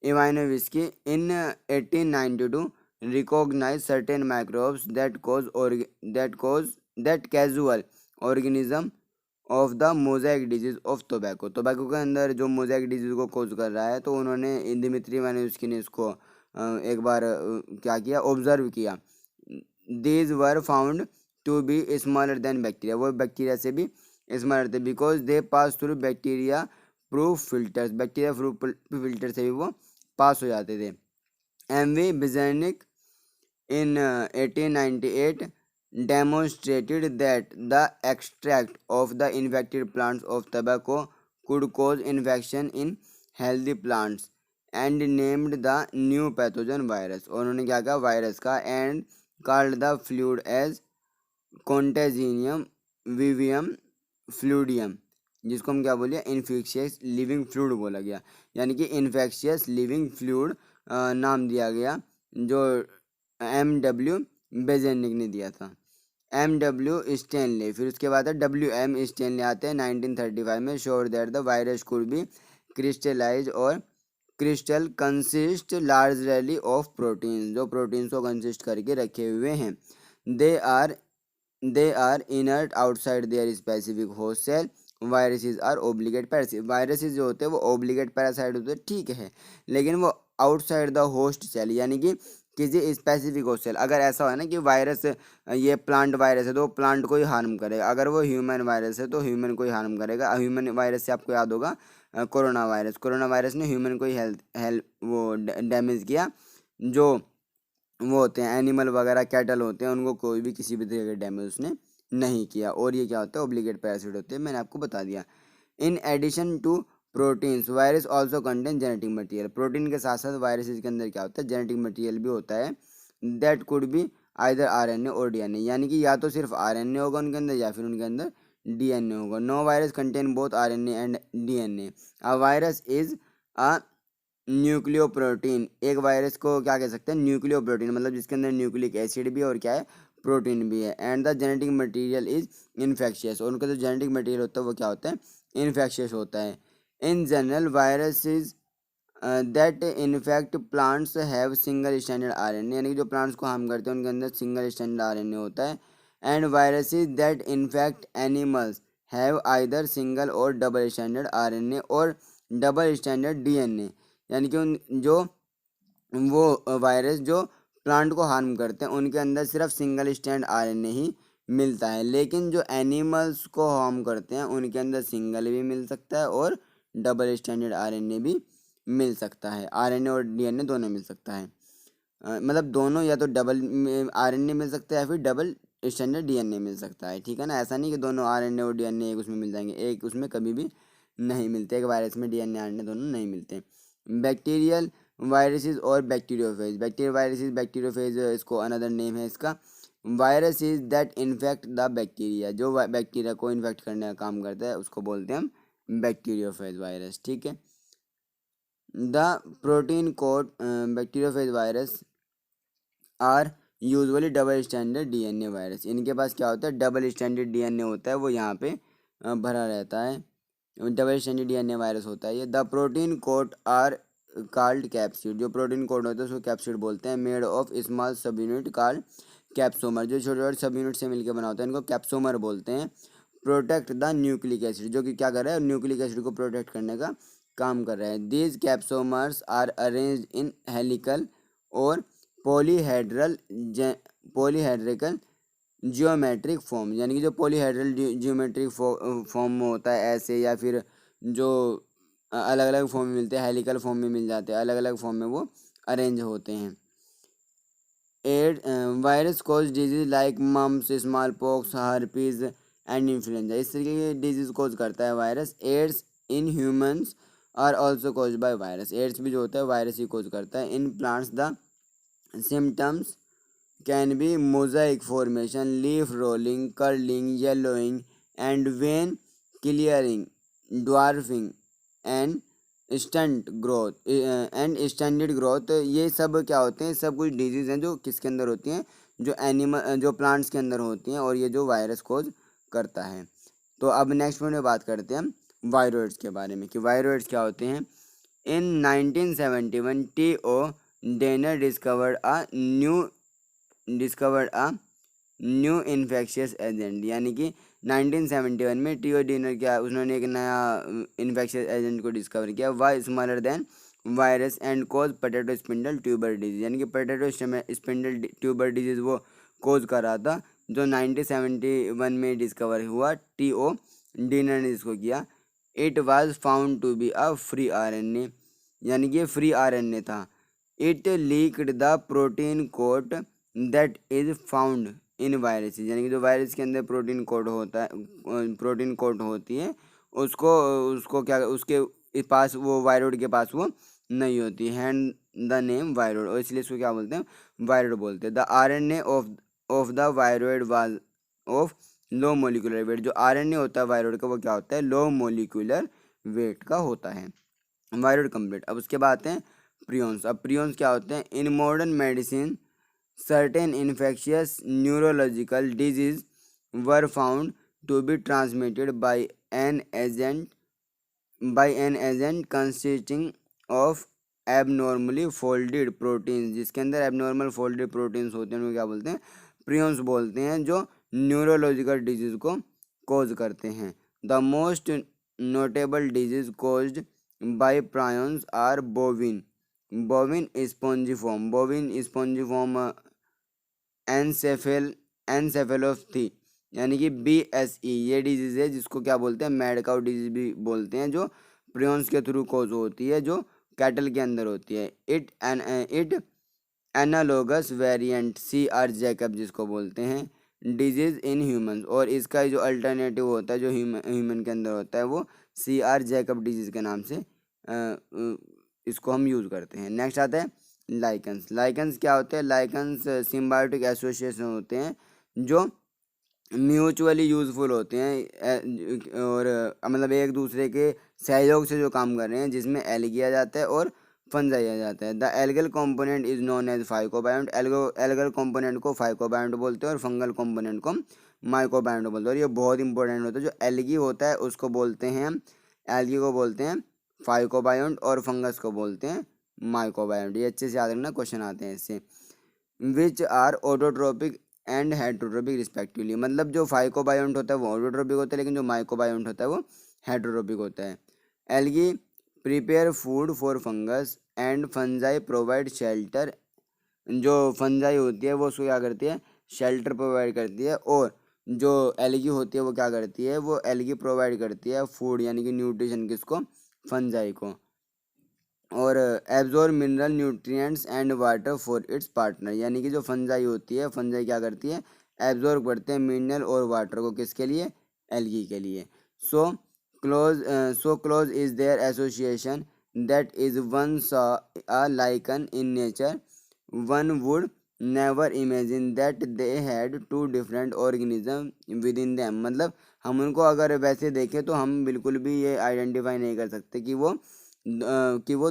इवानोविस्की in 1892 recognized certain microbes that casual organism of the mosaic disease of tobacco। Tobacco के अंदर जो मोज़ेक डिजीज को कोज कर रहा है, तो उन्होंने दिमित्री इवानोविस्की ने इसको एक बार क्या किया, ऑब्जर्व किया। These were found to be smaller than bacteria, वो बैक्टीरिया से भी स्मॉलर थे, because they pass through bacteria proof filters, bacteria proof filter से भी वो पास हो जाते थे। MV Beijerinck in 1898 demonstrated that the extract of the infected plants of tobacco could cause infection in healthy plants and named the new pathogen virus। और उन्होंने क्या कहा वायरस का, and called the fluid as contagium vivium fluidium, जिसको हम क्या बोलिए, infectious living fluid बोला गया, यानी कि इन्फेक्शियस लिविंग फ्लूइड नाम दिया गया, जो M.W. बेजेनिक ने दिया था। M.W. स्टैनले, फिर उसके बाद है W.M. स्टैनले आते हैं 1935 में, sure that the virus could be crystallize और crystal consist largely of protein, जो प्रोटीन्स को कंसिस्ट करके रखे हुए हैं। They are inert outside their specific host cell. Viruses are obligate parasite, viruses जो होते हैं वो ओब्लिगेट पैरासाइट होते हैं, ठीक है, लेकिन वो आउटसाइड द होस्ट सेल, यानी कि किसी स्पेसिफिक होस्ट सेल। अगर ऐसा है ना कि वायरस ये प्लांट वायरस है तो प्लांट को ही हार्म करेगा, अगर वो ह्यूमन वायरस है तो ह्यूमन को ही हार्म करेगा। ह्यूमन वायरस से आपको याद होगा कोरोना वायरस, कोरोना वायरस ने ह्यूमन को ही हेल्थ वो डैमेज किया। जो वो होते हैं एनिमल वगैरह, कैटल होते हैं, उनको कोई भी किसी भी तरह का डैमेज उसने नहीं किया। और ये क्या होता है, ओब्लिगेट पैरासाइट होते हैं, मैंने आपको बता दिया। In addition to proteins virus also contain genetic material, protein के साथ साथ वायरसेस के अंदर क्या होता है, जेनेटिक मटेरियल भी होता है। That could be either RNA और DNA, यानी कि या तो सिर्फ RNA होगा उनके अंदर या फिर उनके अंदर DNA होगा। No virus contain both RNA and DNA। A virus is a nucleoprotein, एक वायरस को क्या कह सकते हैं, न्यूक्लियोप्रोटीन, मतलब जिसके अंदर न्यूक्लिक एसिड भी और क्या है, प्रोटीन भी है। And the genetic material is infectious, और उनका जो जेनेटिक मटेरियल होता है वो क्या होता है, इन्फेक्शियस होता है। In general viruses that infect plants have single standard RNA, यानी कि जो प्लांट्स को हार्म करते हैं उनके अंदर सिंगल स्टैंडर्ड RNA होता है। And viruses that infect animals have either single और डबल स्टैंडर्ड RNA और डबल स्टैंडर्ड DNA, यानी कि उन जो वो वायरस जो प्लांट को हार्म करते हैं उनके अंदर सिर्फ सिंगल स्टैंड RNA ही मिलता है, लेकिन जो एनिमल्स को हार्म करते हैं उनके अंदर सिंगल भी मिल सकता है और डबल स्टैंडर्ड RNA भी मिल सकता है। RNA और DNA दोनों मिल सकता है, मतलब दोनों, या तो डबल RNA मिल सकता है या फिर डबल स्टैंडर्ड DNA मिल सकता है, ठीक है ना। ऐसा नहीं कि दोनों RNA और DNA एक उसमें मिल जाएंगे, एक उसमें कभी भी नहीं मिलते, एक वायरस में DNA RNA दोनों नहीं मिलते। बैक्टीरियल वायरसेस और बैक्टीरियोफेज, बैक्टीरियल वायरसेस बैक्टीरियोफेज इसको अनदर नेम है इसका। Virus is that infect the bacteria, जो बैक्टीरिया को इन्फेक्ट करने का काम करता है उसको बोलते हैं हम बैक्टीरियोफेज वायरस, ठीक है। The protein code bacteriophage virus are usually double standard DNA virus, इनके पास क्या होता है, डबल स्टैंडर्ड DNA होता है, वो यहाँ पे भरा रहता है, डबल स्टैंडर्ड DNA वायरस होता है ये। The protein coat are called capsid, जो प्रोटीन कोड होता है उसको कैप्सिड बोलते हैं। Made of small subunit called capsomer, जो छोटे छोटे सब यूनिट से मिलकर बना होता है इनको कैप्सोमर बोलते हैं। प्रोटेक्ट द न्यूक्लिक एसिड, जो कि क्या कर रहा है, न्यूक्लिक एसिड को प्रोटेक्ट करने का काम कर रहा है। These capsomers are arranged in helical और पॉलीहेड्रिकल जियोमेट्रिक फॉर्म, यानी कि जो पॉलीहेड्रल जियोमेट्रिक फॉर्म में होता है ऐसे, या फिर जो अलग अलग फॉर्म में मिलते हैं, हेलिकल फॉर्म में मिल जाते हैं, अलग अलग फॉर्म में वो अरेंज होते हैं। एड virus cause disease like mumps, small pox, herpes and influenza, इस तरीके की डिजीज कॉज करता है virus. AIDS in humans are also cause by virus, AIDS भी जो होता है वायरस ही कॉज करता है। In plants the symptoms can be mosaic formation, leaf rolling, curling, yellowing and vein clearing, dwarfing and standard growth. ये सब क्या होते हैं, सब कुछ डिजीज़ हैं जो किसके अंदर होती हैं, जो प्लांट्स के अंदर होती हैं, और ये जो वायरस कोज करता है। तो अब नेक्स्ट पॉइंट में बात करते हैं हम वायरॉइड्स के बारे में कि वायरॉइड्स क्या होते हैं। In 1971 T.O. Diener discovered a new infectious agent, यानी कि 1971 में टीओ डेनर क्या उन्होंने एक नया इन्फेक्शियस एजेंट को डिस्कवर किया, why smaller than virus and cause potato spindle tuber disease, यानी कि पोटैटो स्पिंडल ट्यूबर डिजीज वो कोज कर रहा था जो 1971 में डिस्कवर हुआ, टीओ डेनर ने इसको किया। It was found to be a free RNA, यानी कि फ्री आरएनए था। It leaked the protein code that is found in virus, यानी कि जो वायरस के अंदर प्रोटीन कोड होता है, प्रोटीन कोड होती है, उसको उसको क्या उसके पास वो वायरॉइड के पास वो नहीं होती, हैंड द नेम वायरॉइड, और इसलिए इसको क्या बोलते हैं, वायरॉइड बोलते हैं। The RNA of the viroid was of low molecular weight, जो आरएनए होता है वायरॉइड का वो क्या होता है, लो मोलिकुलर वेट का होता है। Viroid complete. अब उसके बाद आते हैं प्रियॉन्स। अब प्रियॉन्स क्या होते हैं, in modern medicine certain infectious neurological disease were found to be transmitted by an agent consisting of abnormally folded proteins, जिसके अंदर abnormal folded proteins होते हैं उनको क्या बोलते हैं, प्रियॉन्स बोलते हैं, जो न्यूरोलॉजिकल डिजीज को कोज करते हैं। The most notable disease caused by prions are bovine spongiform encephalopathy, यानी कि BSE, ये डिजीज़ है जिसको क्या बोलते हैं, मैड काउ डिजीज भी बोलते हैं, जो प्रियॉन्स के थ्रू कोज होती है, जो कैटल के अंदर होती है। It analogous variant CR Jacob जिसको बोलते हैं डिजीज इन ह्यूमंस, और इसका जो अल्टरनेटिव होता है जो ह्यूमन के अंदर होता है वो CR जैकब डिजीज के नाम से इसको हम यूज़ करते हैं। नेक्स्ट आता है लाइकन्स। लाइकन्स क्या होते हैं, लाइकन्स सिम्बायोटिक एसोसिएशन होते हैं जो म्यूचुअली यूजफुल होते हैं, और मतलब एक दूसरे के सहयोग से जो काम कर रहे हैं, जिसमें एल्गी आ जाता है और फंजाई आ जाता है। The algal component is known as phycobiont, algal component को फाइकोबायोंट बोलते हैं और फंगल कंपोनेंट को माइकोबायोंट बोलते हैं, और ये बहुत इंपॉर्टेंट होता है। जो एल्गी होता है उसको बोलते हैं, एल्गी को बोलते हैं फाइकोबायोंट, और फंगस को बोलते हैं माइकोबायोंट। ये अच्छे से याद रखना, क्वेश्चन आते हैं इससे। Which are autotrophic and heterotrophic respectively, मतलब जो फाइकोबायोंट होता है वो ऑटोट्रोपिक होता है, लेकिन जो माइकोबायोंट होता है वो हेट्रोट्रोपिक होता है। Algae prepare food for fungus and fungi provide shelter, जो फंजाई होती है वो उसको क्या करती है, शेल्टर प्रोवाइड करती है, और जो एल्गी होती है वो क्या करती है, वो एल्गी प्रोवाइड करती है फूड, यानी कि न्यूट्रिशन किसको, फंजाई को, और absorb mineral nutrients and water for its partner, यानी कि जो फंजाई होती है, फंजाई क्या करती है, एब्जॉर्ब करते हैं मिनरल और वाटर को, किसके लिए, एल्गी के लिए। So close is their association that is one saw a lichen in nature one would never imagine that they had two different organism within them, मतलब हम उनको अगर वैसे देखें तो हम बिल्कुल भी ये आइडेंटिफाई नहीं कर सकते कि वो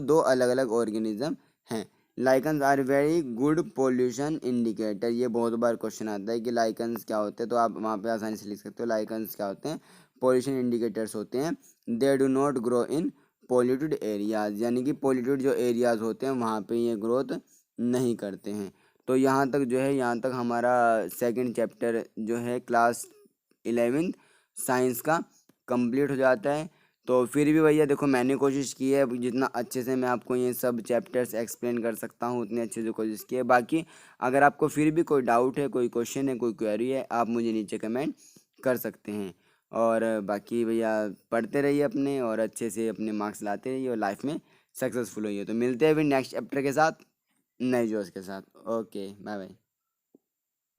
दो अलग अलग ऑर्गेनिज्म हैं। Lichens are very good pollution indicator, ये बहुत बार क्वेश्चन आता है कि लाइकन्स क्या होते हैं, तो आप वहाँ पे आसानी से लिख सकते हो लाइकन्स क्या होते हैं, पोल्यूशन इंडिकेटर्स होते हैं। They do not grow in polluted areas, यानी कि पोल्यूटेड जो एरियाज होते हैं वहाँ पे ये ग्रोथ नहीं करते हैं। तो यहाँ तक हमारा सेकंड चैप्टर जो है क्लास 11th साइंस का कंप्लीट हो जाता है। तो फिर भी भैया देखो मैंने कोशिश की है, जितना अच्छे से मैं आपको ये सब चैप्टर्स एक्सप्लेन कर सकता हूँ उतनी अच्छे से कोशिश की है। बाकी अगर आपको फिर भी कोई डाउट है, कोई क्वेश्चन है, कोई क्वेरी है, आप मुझे नीचे कमेंट कर सकते हैं। और बाकी भैया पढ़ते रहिए अपने, और अच्छे से अपने मार्क्स लाते रहिए और लाइफ में सक्सेसफुल होइए। तो मिलते हैं फिर नेक्स्ट चैप्टर के साथ, नए जोश के साथ। Okay, bye bye.